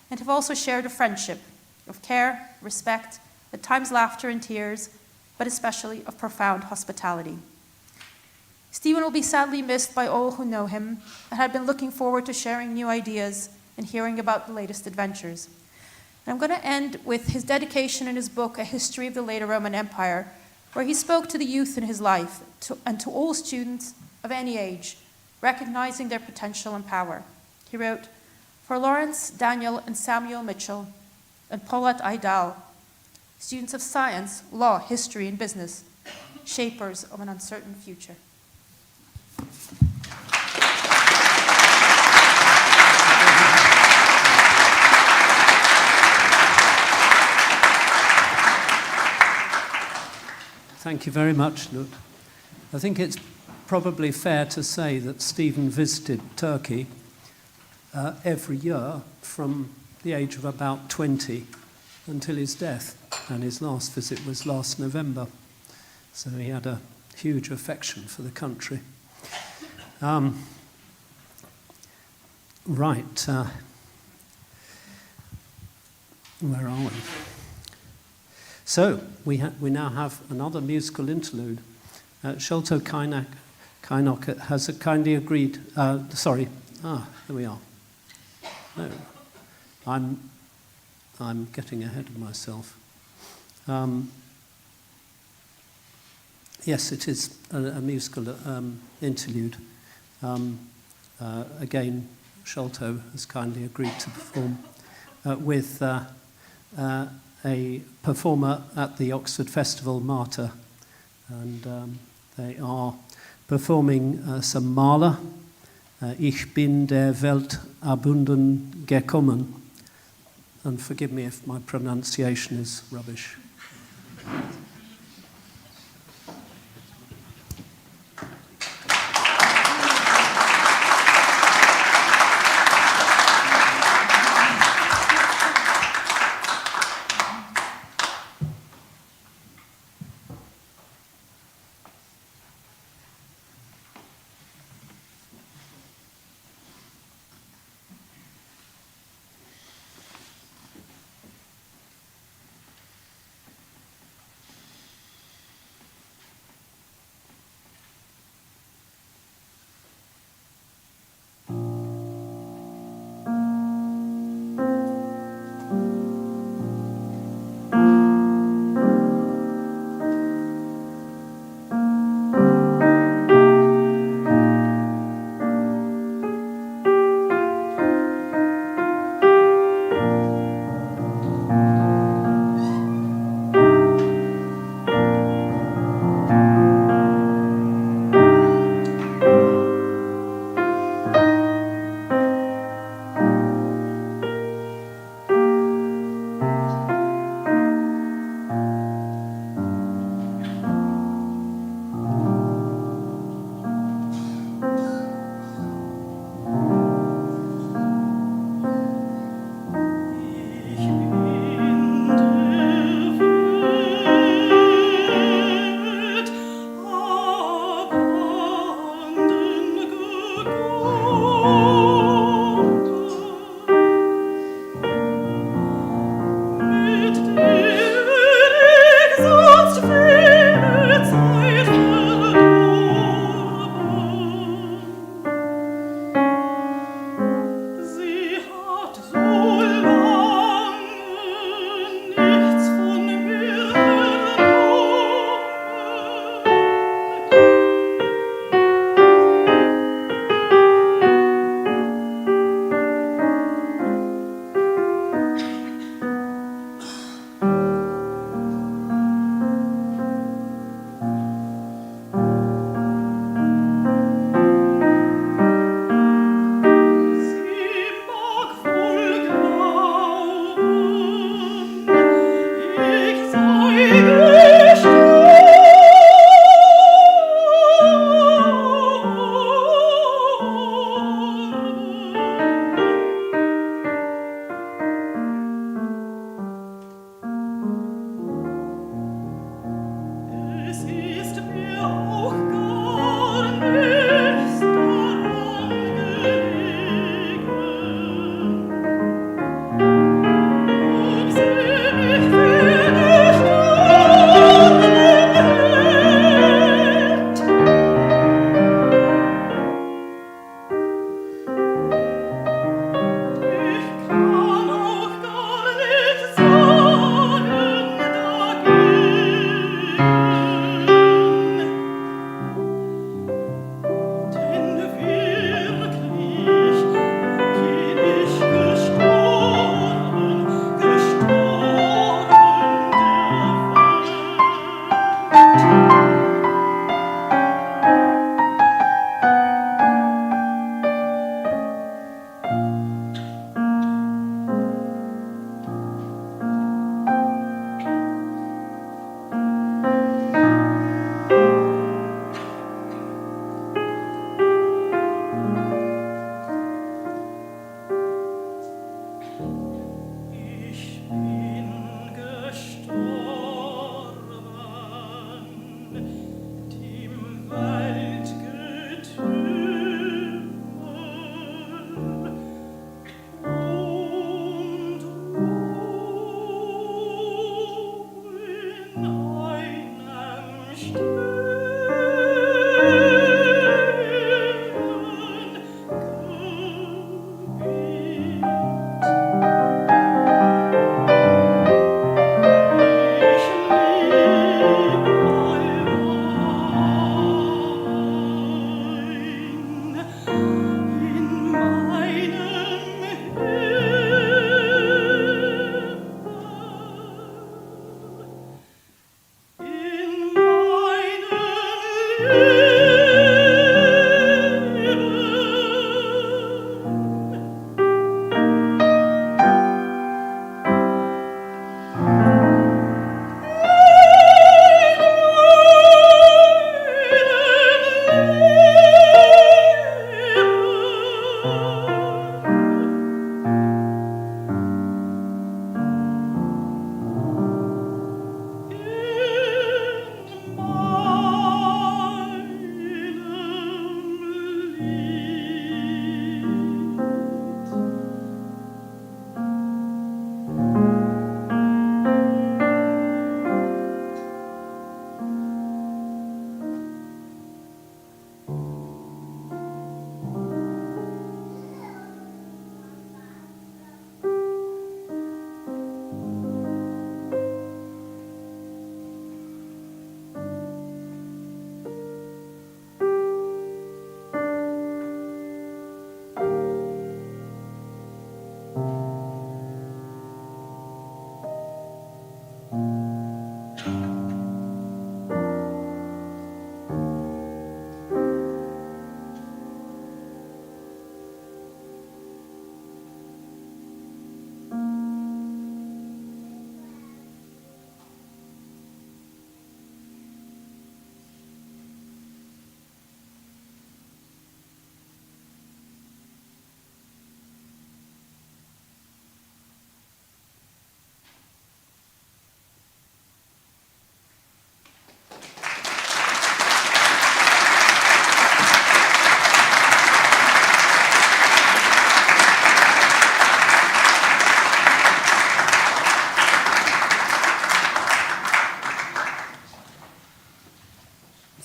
and have also shared a friendship of care, respect, at times laughter and tears, but especially of profound hospitality. Stephen will be sadly missed by all who know him, and had been looking forward to sharing new ideas and hearing about the latest adventures. And I'm going to end with his dedication in his book, A History of the Later Roman Empire, where he spoke to the youth in his life and to all students of any age, recognizing their potential and power. He wrote, "For Lawrence, Daniel, and Samuel Mitchell, and Paulette Idal, students of science, law, history, and business, shapers of an uncertain future." Thank you very much, Lut. I think it's probably fair to say that Stephen visited Turkey every year from the age of about 20 until his death, and his last visit was last November. So he had a huge affection for the country. Right. Where are we? So we now have another musical interlude. Sholto Kainok has kindly agreed. There we are. No, I'm getting ahead of myself. Yes, it is a musical interlude. Again, Sholto has kindly agreed to perform with a performer at the Oxford Festival, Marta, and they are performing some Mahler, Ich bin der Welt abhanden gekommen, and forgive me if my pronunciation is rubbish.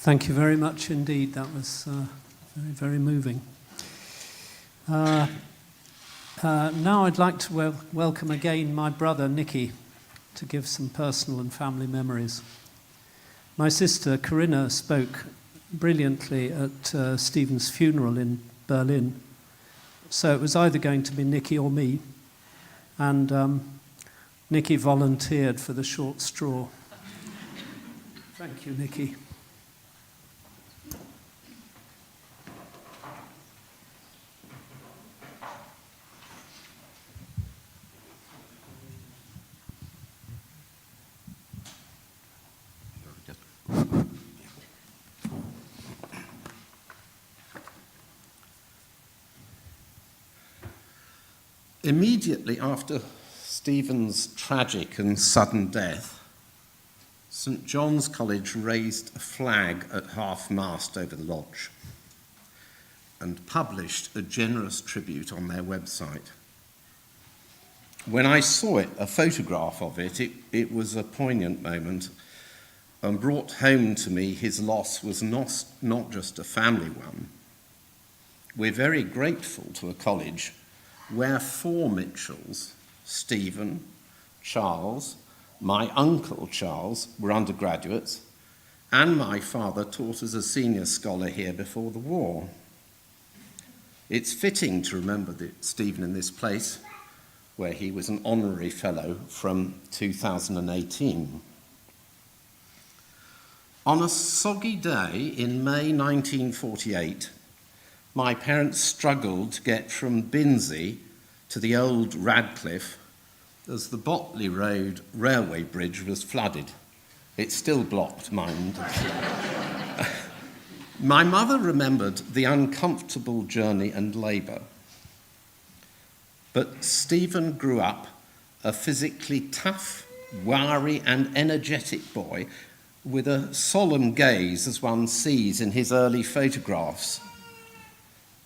Thank you very much indeed. That was very, very moving. Now I'd like to welcome again my brother Nicky to give some personal and family memories. My sister Corinna spoke brilliantly at Stephen's funeral in Berlin. So it was either going to be Nicky or me. And Nicky volunteered for the short straw. Thank you, Nicky. Immediately after Stephen's tragic and sudden death, St John's College raised a flag at half-mast over the lodge and published a generous tribute on their website. When I saw it, a photograph of it, it was a poignant moment and brought home to me his loss was not just a family one. We're very grateful to a college where 4 Mitchells, Stephen, Charles, my uncle Charles, were undergraduates, and my father taught as a senior scholar here before the war. It's fitting to remember Stephen in this place, where he was an honorary fellow from 2018. On a soggy day in May 1948, my parents struggled to get from Binsey to the old Radcliffe as the Botley Road railway bridge was flooded. It's still blocked, mind. My mother remembered the uncomfortable journey and labour. But Stephen grew up a physically tough, wiry and energetic boy with a solemn gaze as one sees in his early photographs.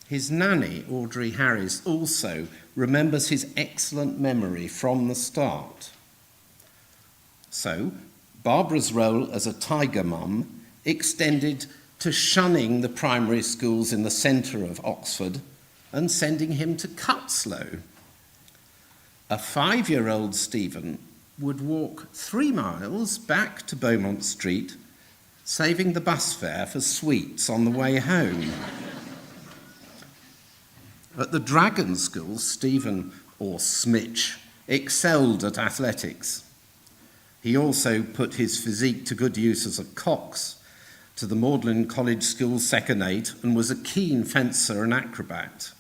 His nanny, Audrey Harris, also remembers his excellent memory from the start. So, Barbara's role as a tiger mum extended to shunning the primary schools in the centre of Oxford and sending him to Cutslow. A 5-year-old Stephen would walk 3 miles back to Beaumont Street, saving the bus fare for sweets on the way home. At the Dragon School, Stephen, or Smitch, excelled at athletics. He also put his physique to good use as a cox to the Magdalen College School Second 8 and was a keen fencer and acrobat.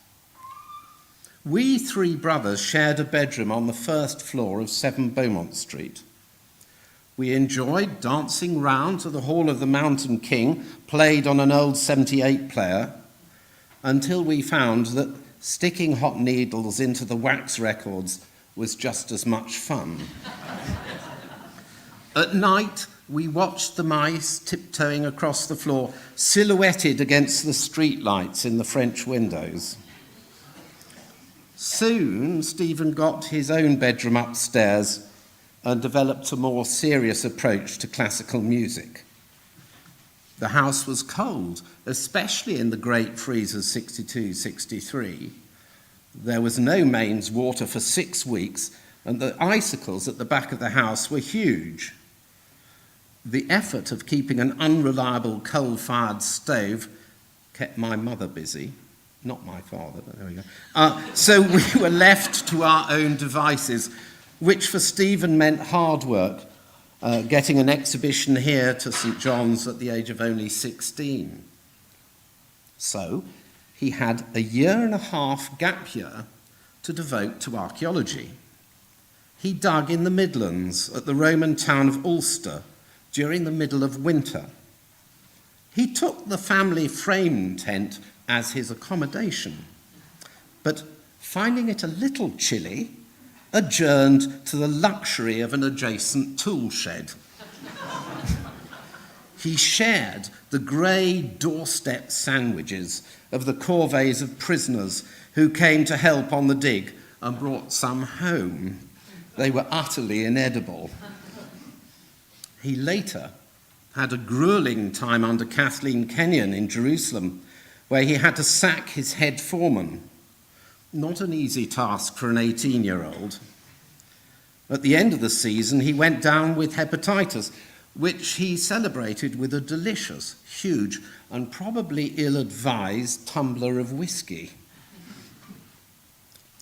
We 3 brothers shared a bedroom on the first floor of 7 Beaumont Street. We enjoyed dancing round to the Hall of the Mountain King, played on an old 78 player, until we found that sticking hot needles into the wax records was just as much fun. At night, we watched the mice tiptoeing across the floor, silhouetted against the street lights in the French windows. Soon, Stephen got his own bedroom upstairs and developed a more serious approach to classical music. The house was cold, especially in the great freezes 62-63. There was no mains water for 6 weeks, and the icicles at the back of the house were huge. The effort of keeping an unreliable coal-fired stove kept my mother busy. Not my father, but there we go. So we were left to our own devices, which for Stephen meant hard work, getting an exhibition here to St John's at the age of only 16. So he had a 1.5-year gap year to devote to archaeology. He dug in the Midlands at the Roman town of Ulster during the middle of winter. He took the family frame tent as his accommodation, but finding it a little chilly, adjourned to the luxury of an adjacent tool shed. He shared the grey doorstep sandwiches of the corvées of prisoners who came to help on the dig and brought some home. They were utterly inedible. He later had a grueling time under Kathleen Kenyon in Jerusalem, where he had to sack his head foreman. Not an easy task for an 18-year-old. At the end of the season, he went down with hepatitis, which he celebrated with a delicious, huge, and probably ill-advised tumbler of whiskey.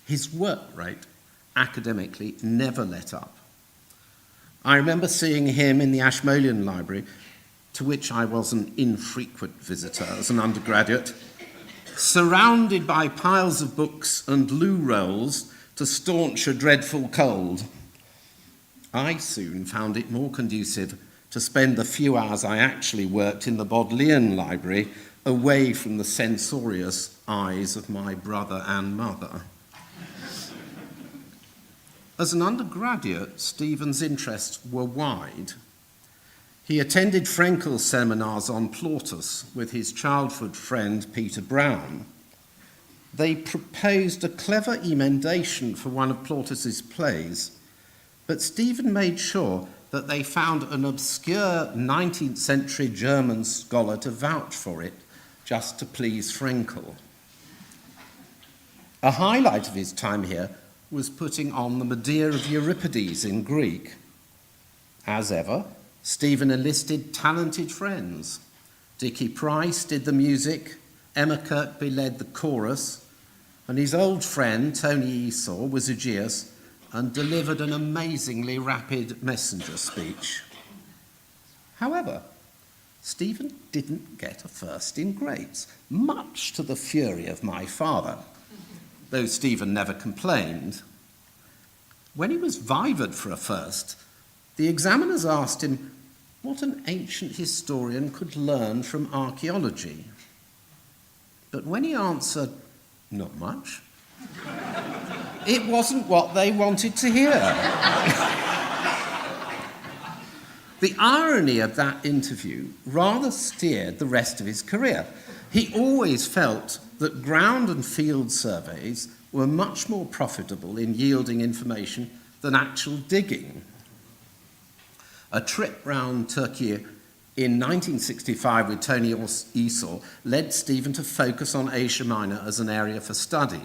His work rate, academically, never let up. I remember seeing him in the Ashmolean Library, to which I was an infrequent visitor as an undergraduate, surrounded by piles of books and loo rolls to staunch a dreadful cold. I soon found it more conducive to spend the few hours I actually worked in the Bodleian Library away from the censorious eyes of my brother and mother. As an undergraduate, Stephen's interests were wide. He attended Frenkel's seminars on Plautus with his childhood friend Peter Brown. They proposed a clever emendation for one of Plautus's plays, but Stephen made sure that they found an obscure 19th century German scholar to vouch for it, just to please Frenkel. A highlight of his time here was putting on the Medea of Euripides in Greek. As ever, Stephen enlisted talented friends. Dickie Price did the music, Emma Kirkby led the chorus, and his old friend Tony Esau was Aegeus and delivered an amazingly rapid messenger speech. However, Stephen didn't get a first in grades, much to the fury of my father, though Stephen never complained. When he was vivaed for a first, the examiners asked him what an ancient historian could learn from archaeology. But when he answered, "Not much," it wasn't what they wanted to hear. The irony of that interview rather steered the rest of his career. He always felt that ground and field surveys were much more profitable in yielding information than actual digging. A trip round Turkey in 1965 with Tony Esau led Stephen to focus on Asia Minor as an area for study.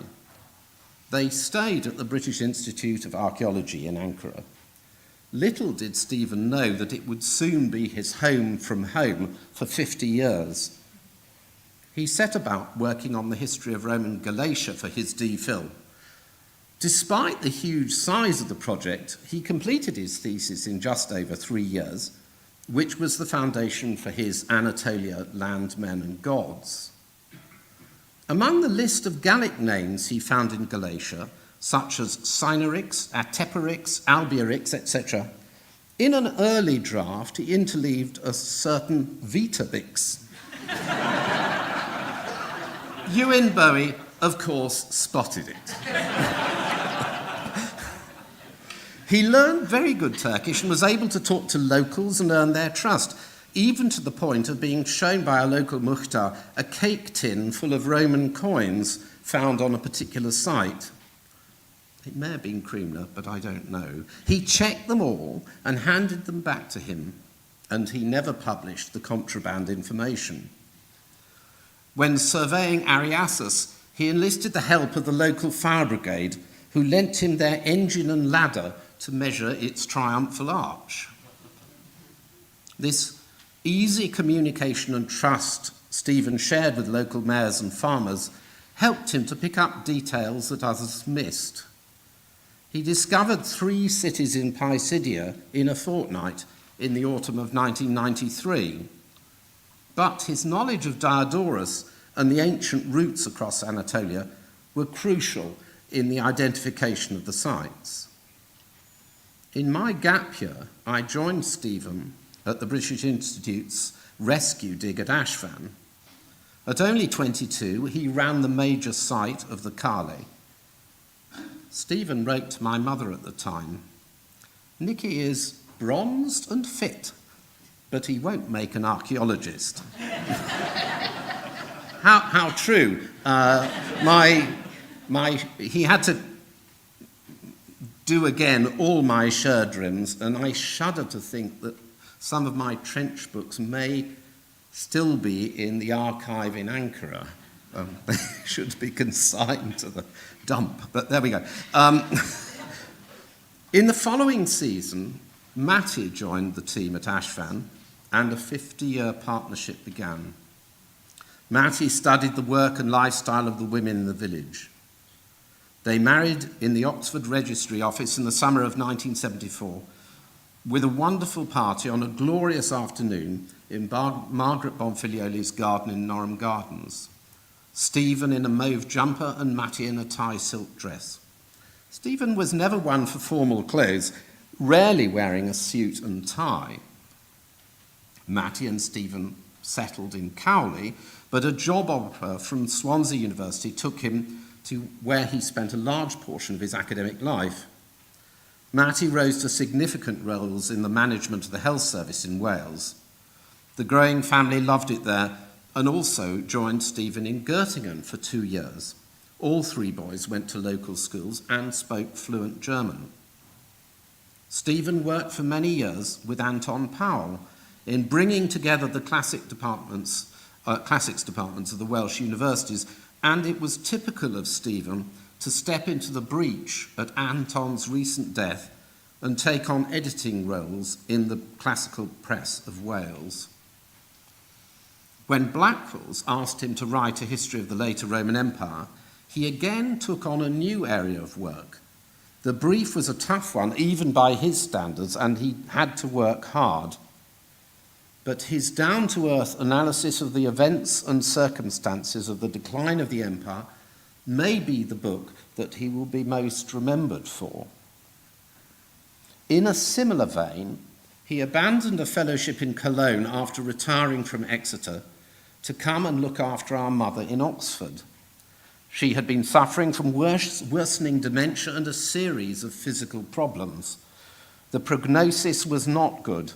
They stayed at the British Institute of Archaeology in Ankara. Little did Stephen know that it would soon be his home from home for 50 years. He set about working on the history of Roman Galatia for his D.Phil. Despite the huge size of the project, he completed his thesis in just over 3 years, which was the foundation for his Anatolia, Land, Men and Gods. Among the list of Gallic names he found in Galatia, such as Cynerix, Ateperix, Albiorix, etc., in an early draft he interleaved a certain Vitabix. Ewan Bowie, of course, spotted it. He learned very good Turkish and was able to talk to locals and earn their trust, even to the point of being shown by a local muhtar a cake tin full of Roman coins found on a particular site. It may have been Kremner, but I don't know. He checked them all and handed them back to him, and he never published the contraband information. When surveying Ariasus, he enlisted the help of the local fire brigade, who lent him their engine and ladder to measure its triumphal arch. This easy communication and trust Stephen shared with local mayors and farmers helped him to pick up details that others missed. He discovered 3 cities in Pisidia in a fortnight in the autumn of 1993. But his knowledge of Diodorus and the ancient routes across Anatolia were crucial in the identification of the sites. In my gap year, I joined Stephen at the British Institute's rescue dig at Ashvan. At only 22, he ran the major site of the Kale. Stephen wrote to my mother at the time, "Nicky is bronzed and fit, but he won't make an archaeologist." How true. He had to do again all my Sherdrims, and I shudder to think that Some of my trench books may still be in the archive in Ankara. They should be consigned to the dump, but there we go. In the following season, Matty joined the team at Ashfan, and a 50-year partnership began. Matty studied the work and lifestyle of the women in the village. They married in the Oxford Registry Office in the summer of 1974, with a wonderful party on a glorious afternoon in Margaret Bonfilioli's garden in Norham Gardens. Stephen in a mauve jumper and Matty in a tie silk dress. Stephen was never one for formal clothes, rarely wearing a suit and tie. Matty and Stephen settled in Cowley, but a job offer from Swansea University took him to where he spent a large portion of his academic life. Matty rose to significant roles in the management of the health service in Wales. The growing family loved it there and also joined Stephen in Göttingen for 2 years. All 3 boys went to local schools and spoke fluent German. Stephen worked for many years with Anton Powell in bringing together the classics departments of the Welsh universities, and it was typical of Stephen to step into the breach at Anton's recent death and take on editing roles in the classical press of Wales. When Blackwell's asked him to write a history of the later Roman Empire, he again took on a new area of work. The brief was a tough one, even by his standards, and he had to work hard. But his down-to-earth analysis of the events and circumstances of the decline of the empire may be the book that he will be most remembered for. In a similar vein, he abandoned a fellowship in Cologne after retiring from Exeter to come and look after our mother in Oxford. She had been suffering from worsening dementia and a series of physical problems. The prognosis was not good,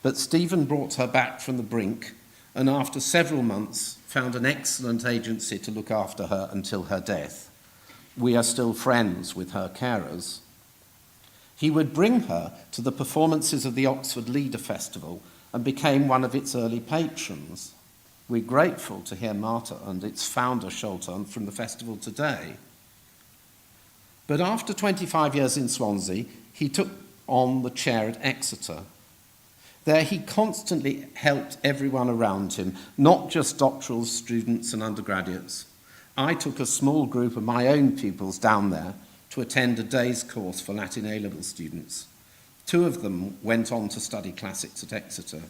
but Stephen brought her back from the brink and after several months found an excellent agency to look after her until her death. We are still friends with her carers. He would bring her to the performances of the Oxford Leader Festival and became one of its early patrons. We're grateful to hear Marta and its founder, Sholto, from the festival today. But after 25 years in Swansea, he took on the chair at Exeter. There he constantly helped everyone around him, not just doctoral students and undergraduates. I took a small group of my own pupils down there to attend a day's course for Latin A-level students. 2 of them went on to study classics at Exeter.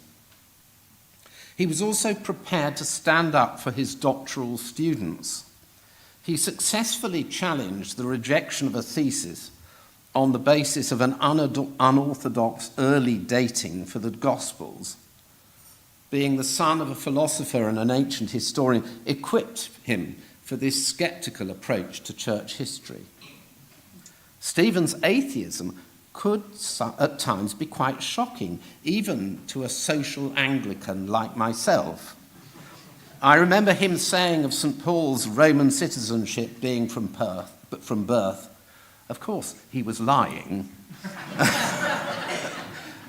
He was also prepared to stand up for his doctoral students. He successfully challenged the rejection of a thesis on the basis of an unorthodox early dating for the Gospels. Being the son of a philosopher and an ancient historian equipped him for this sceptical approach to church history. Stephen's atheism could at times be quite shocking, even to a social Anglican like myself. I remember him saying of St. Paul's Roman citizenship being from birth. Of course, he was lying.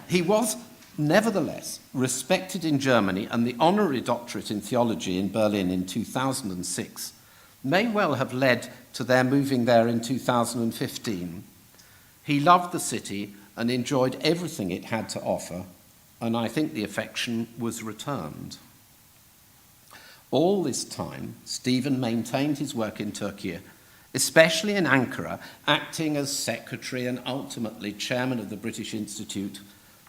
He was, nevertheless, respected in Germany, and the honorary doctorate in theology in Berlin in 2006 may well have led to their moving there in 2015. He loved the city and enjoyed everything it had to offer, and I think the affection was returned. All this time, Stephen maintained his work in Turkey, especially in Ankara, acting as secretary and ultimately chairman of the British Institute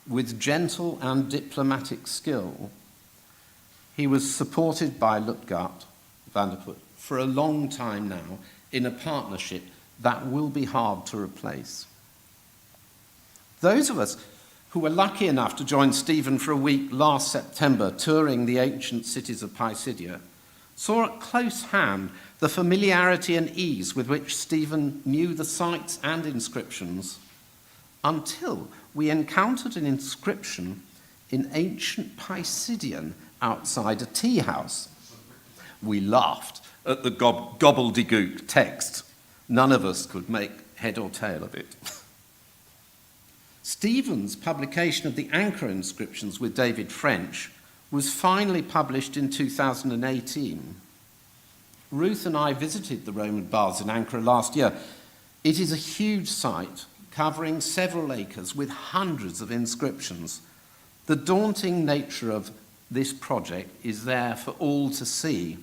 with gentle and diplomatic skill. He was supported by Lutgard van der Put for a long time now in a partnership that will be hard to replace. Those of us who were lucky enough to join Stephen for a week last September touring the ancient cities of Pisidia saw at close hand the familiarity and ease with which Stephen knew the sites and inscriptions, until we encountered an inscription in ancient Pisidian outside a tea house. We laughed at the gobbledygook text. None of us could make head or tail of it. Stephen's publication of the Anchor inscriptions with David French was finally published in 2018. Ruth and I visited the Roman baths in Ankara last year. It is a huge site covering several acres with hundreds of inscriptions. The daunting nature of this project is there for all to see.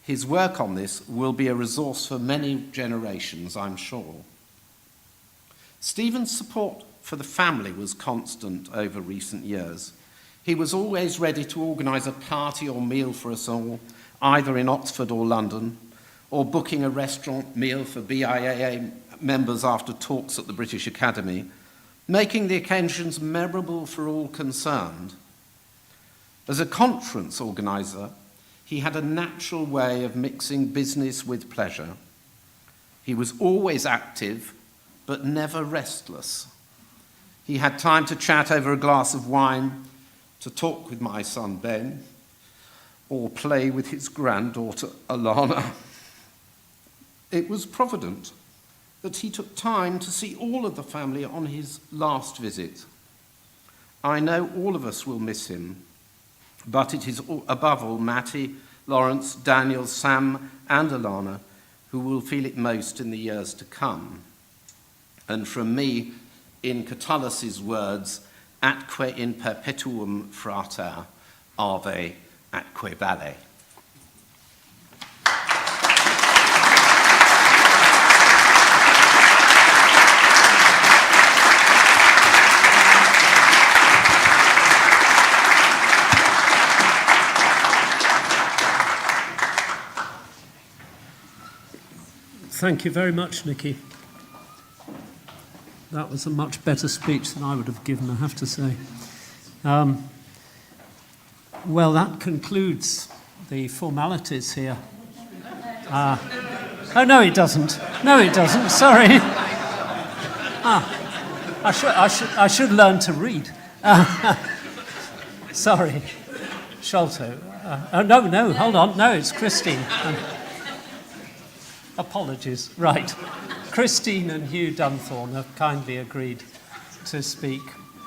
His work on this will be a resource for many generations, I'm sure. Stephen's support for the family was constant over recent years. He was always ready to organise a party or meal for us all, either in Oxford or London, or booking a restaurant meal for BIAA members after talks at the British Academy, making the occasions memorable for all concerned. As a conference organiser, he had a natural way of mixing business with pleasure. He was always active, but never restless. He had time to chat over a glass of wine, to talk with my son Ben, or play with his granddaughter Alana. It was provident that he took time to see all of the family on his last visit. I know all of us will miss him, but it is above all Matty, Lawrence, Daniel, Sam, and Alana who will feel it most in the years to come. And from me, in Catullus' words, atque in perpetuum frater, ave atque valle. Thank you very much, Nikki. That was a much better speech than I would have given, I have to say. Well, that concludes the formalities here. Oh, no, it doesn't. No, it doesn't. Sorry. I should learn to read. Sorry. Sholto. No, hold on. No, it's Christine. Apologies. Right. Christine and Hugh Dunthorne have kindly agreed to speak.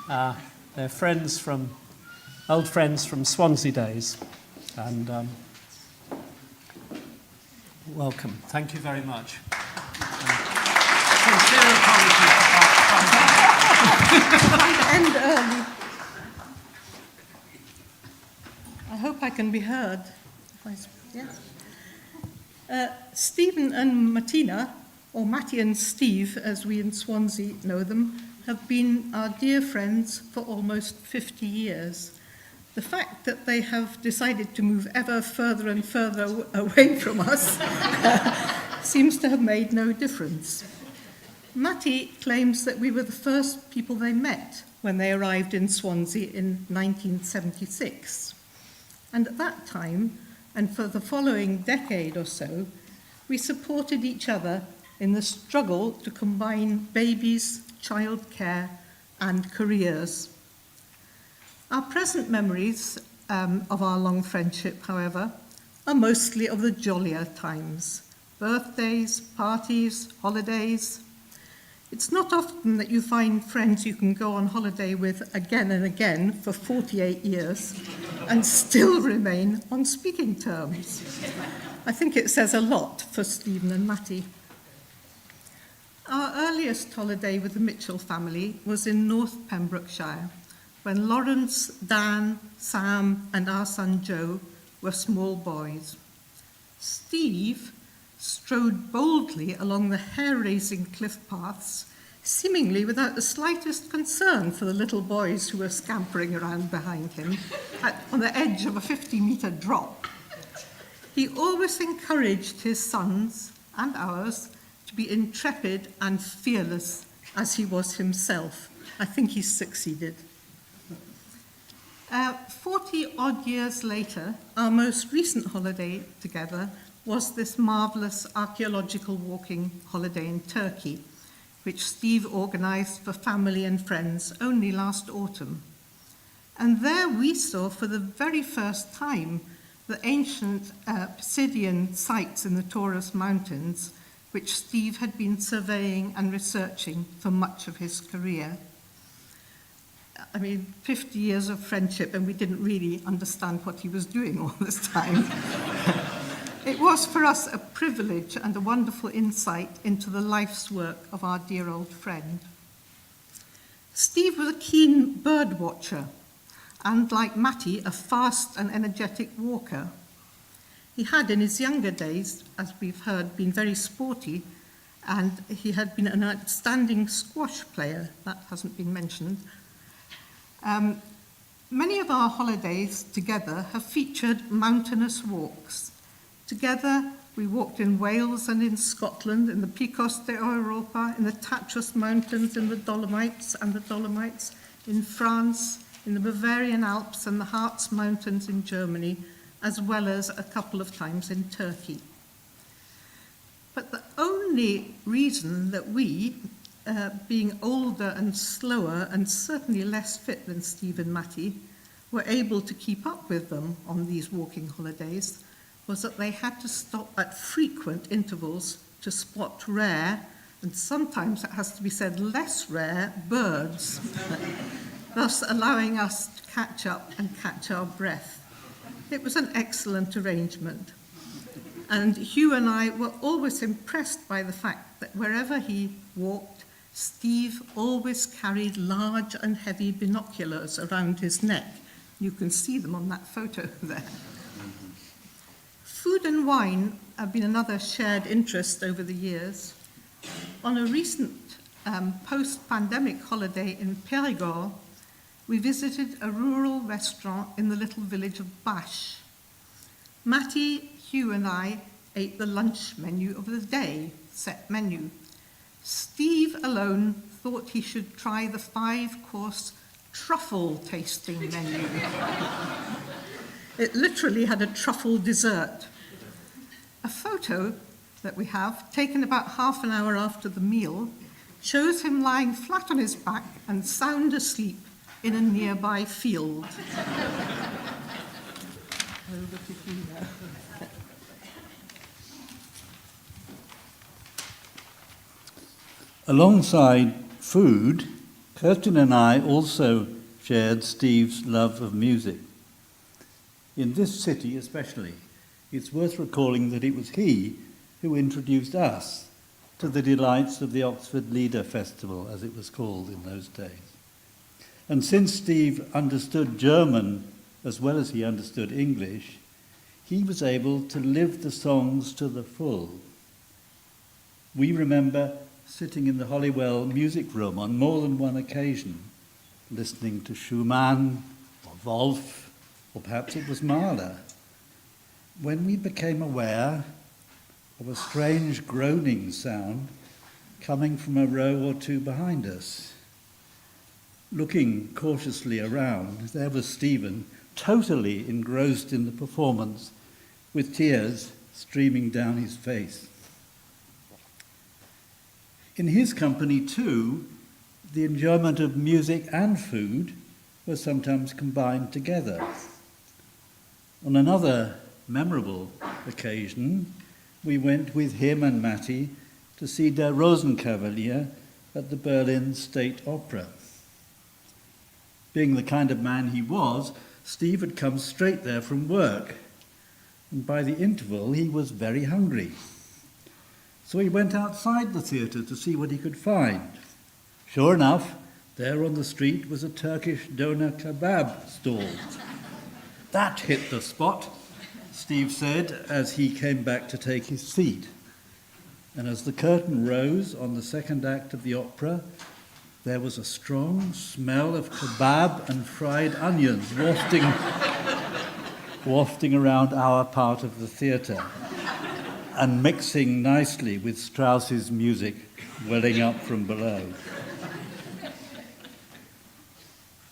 They're old friends from Swansea days. And welcome. Thank you very much. Sincere apologies about End early. I hope I can be heard. Yes. Stephen and Martina, or Matty and Steve, as we in Swansea know them, have been our dear friends for almost 50 years. The fact that they have decided to move ever further and further away from us seems to have made no difference. Matty claims that we were the first people they met when they arrived in Swansea in 1976. And at that time, and for the following decade or so, we supported each other in the struggle to combine babies, childcare, and careers. Our present memories of our long friendship, however, are mostly of the jollier times: birthdays, parties, holidays. It's not often that you find friends you can go on holiday with again and again for 48 years and still remain on speaking terms. I think it says a lot for Stephen and Matty. Our earliest holiday with the Mitchell family was in North Pembrokeshire, when Lawrence, Dan, Sam, and our son Joe were small boys. Steve strode boldly along the hair-raising cliff paths, seemingly without the slightest concern for the little boys who were scampering around behind him on the edge of a 50-metre drop. He always encouraged his sons and ours to be intrepid and fearless as he was himself. I think he's succeeded. 40-odd years later, our most recent holiday together was this marvellous archaeological walking holiday in Turkey, which Steve organised for family and friends only last autumn. And there we saw for the very first time the ancient Pisidian sites in the Taurus Mountains, which Steve had been surveying and researching for much of his career. I mean, 50 years of friendship, and we didn't really understand what he was doing all this time. It was for us a privilege and a wonderful insight into the life's work of our dear old friend. Steve was a keen bird watcher, and like Matty, a fast and energetic walker. He had in his younger days, as we've heard, been very sporty, and he had been an outstanding squash player. That hasn't been mentioned. Many of our holidays together have featured mountainous walks. Together, we walked in Wales and in Scotland, in the Picos de Europa, in the Tatras Mountains, in the Dolomites, in France, in the Bavarian Alps and the Harz Mountains in Germany, as well as a couple of times in Turkey. But the only reason that we, being older and slower and certainly less fit than Steve and Matty, were able to keep up with them on these walking holidays was that they had to stop at frequent intervals to spot rare, and sometimes it has to be said less rare, birds, thus allowing us to catch up and catch our breath. It was an excellent arrangement. And Hugh and I were always impressed by the fact that wherever he walked, Steve always carried large and heavy binoculars around his neck. You can see them on that photo there. Food and wine have been another shared interest over the years. On a recent post-pandemic holiday in Périgord, we visited a rural restaurant in the little village of Bash. Matty, Hugh and I ate the lunch menu of the day, set menu. Steve alone thought he should try the 5-course truffle tasting menu. It literally had a truffle dessert. A photo that we have, taken about half an hour after the meal, shows him lying flat on his back and sound asleep in a nearby field. Over to you now. Alongside food, Kirsten and I also shared Steve's love of music. In this city especially, it's worth recalling that it was he who introduced us to the delights of the Oxford Lieder Festival, as it was called in those days. And since Steve understood German as well as he understood English, he was able to live the songs to the full. We remember sitting in the Holywell music room on more than one occasion, listening to Schumann or Wolf, or perhaps it was Mahler, when we became aware of a strange groaning sound coming from a row or two behind us. Looking cautiously around, there was Stephen, totally engrossed in the performance, with tears streaming down his face. In his company, too, the enjoyment of music and food was sometimes combined together. On another memorable occasion, we went with him and Matty to see Der Rosenkavalier at the Berlin State Opera. Being the kind of man he was, Steve had come straight there from work, and by the interval he was very hungry. So he went outside the theatre to see what he could find. Sure enough, there on the street was a Turkish doner kebab stall. That hit the spot, Steve said as he came back to take his seat. And as the curtain rose on the second act of the opera, there was a strong smell of kebab and fried onions wafting around our part of the theatre and mixing nicely with Strauss's music welling up from below.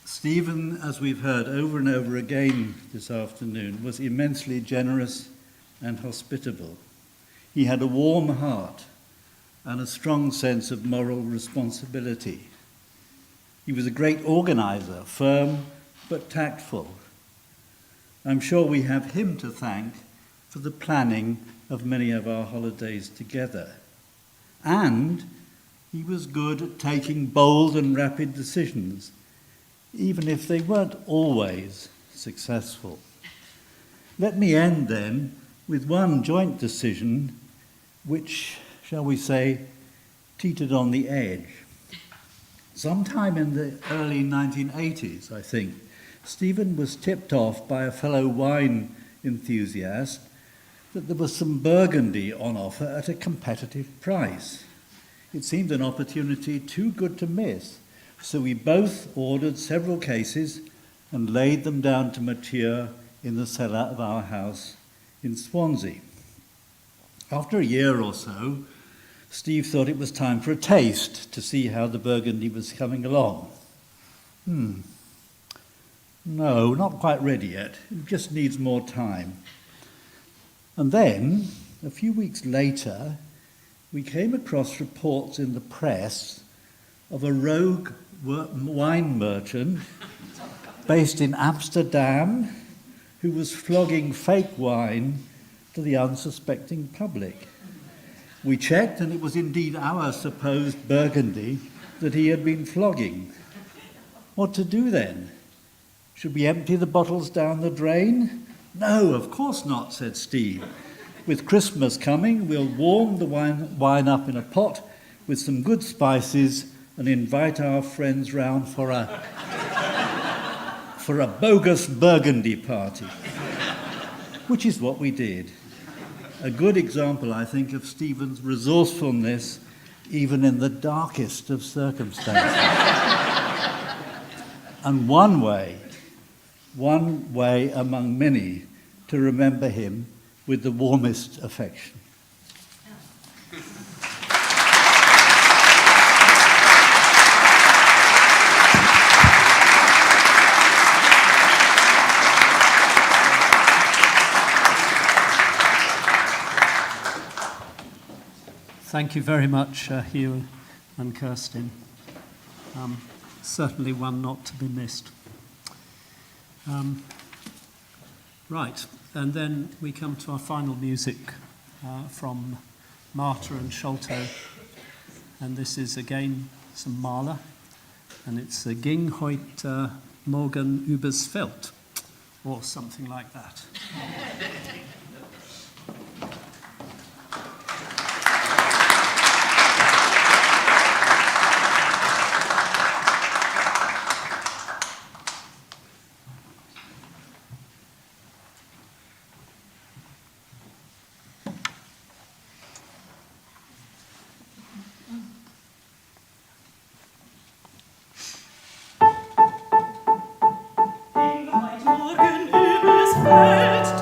Stephen, as we've heard over and over again this afternoon, was immensely generous and hospitable. He had a warm heart and a strong sense of moral responsibility. He was a great organizer, firm but tactful. I'm sure we have him to thank for the planning of many of our holidays together. And he was good at taking bold and rapid decisions, even if they weren't always successful. Let me end then with one joint decision which, shall we say, teetered on the edge. Sometime in the early 1980s, I think, Stephen was tipped off by a fellow wine enthusiast that there was some Burgundy on offer at a competitive price. It seemed an opportunity too good to miss, so we both ordered several cases and laid them down to mature in the cellar of our house in Swansea. After a year or so, Steve thought it was time for a taste to see how the Burgundy was coming along. No, not quite ready yet. It just needs more time. And then, a few weeks later, we came across reports in the press of a rogue wine merchant based in Amsterdam who was flogging fake wine to the unsuspecting public. We checked, and it was indeed our supposed Burgundy that he had been flogging. What to do then? Should we empty the bottles down the drain? No, of course not, said Steve. With Christmas coming, we'll warm the wine up in a pot with some good spices and invite our friends round for a bogus Burgundy party, which is what we did. A good example, I think, of Stephen's resourcefulness even in the darkest of circumstances. And one way among many to remember him with the warmest affection. Thank you very much, Hugh and Kirsten. Certainly one not to be missed. Right, and then we come to our final music from Marta and Sholto. And this is again some Mahler, and it's Ging heute Morgen übers Feld, or something like that. Morgen übers Feld,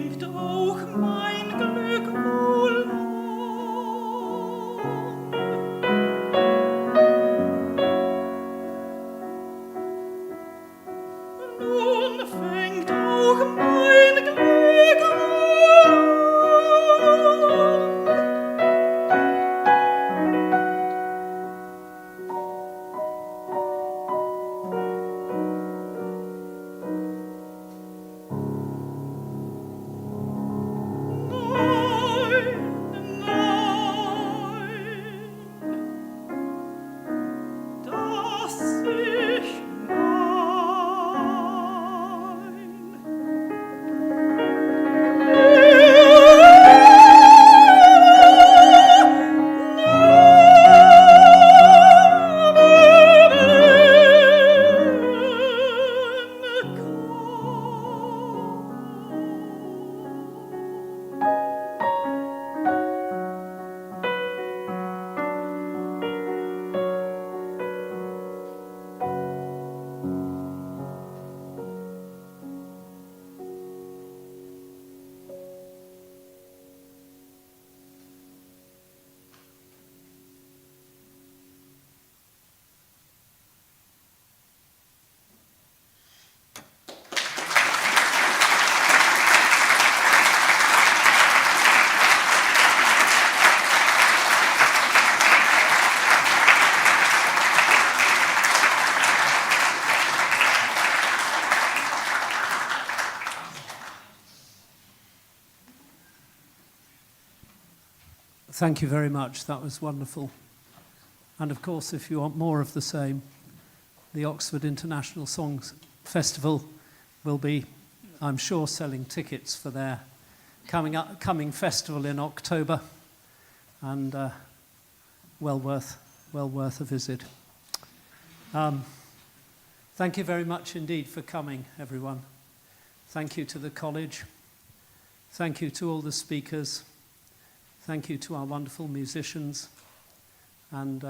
fängt auch mein Glück wohl an. Nun fängt auch mein Glück an. Dass ich Thank you very much. That was wonderful. And of course, if you want more of the same, the Oxford International Songs Festival will be, I'm sure, selling tickets for their coming festival in October, and well worth a visit. Thank you very much indeed for coming, everyone. Thank you to the college. Thank you to all the speakers. Thank you to our wonderful musicians. And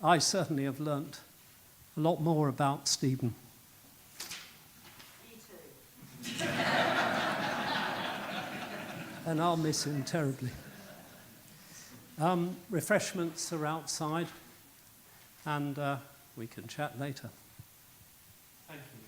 I certainly have learnt a lot more about Stephen. Me too. And I'll miss him terribly. Refreshments are outside, and we can chat later. Thank you.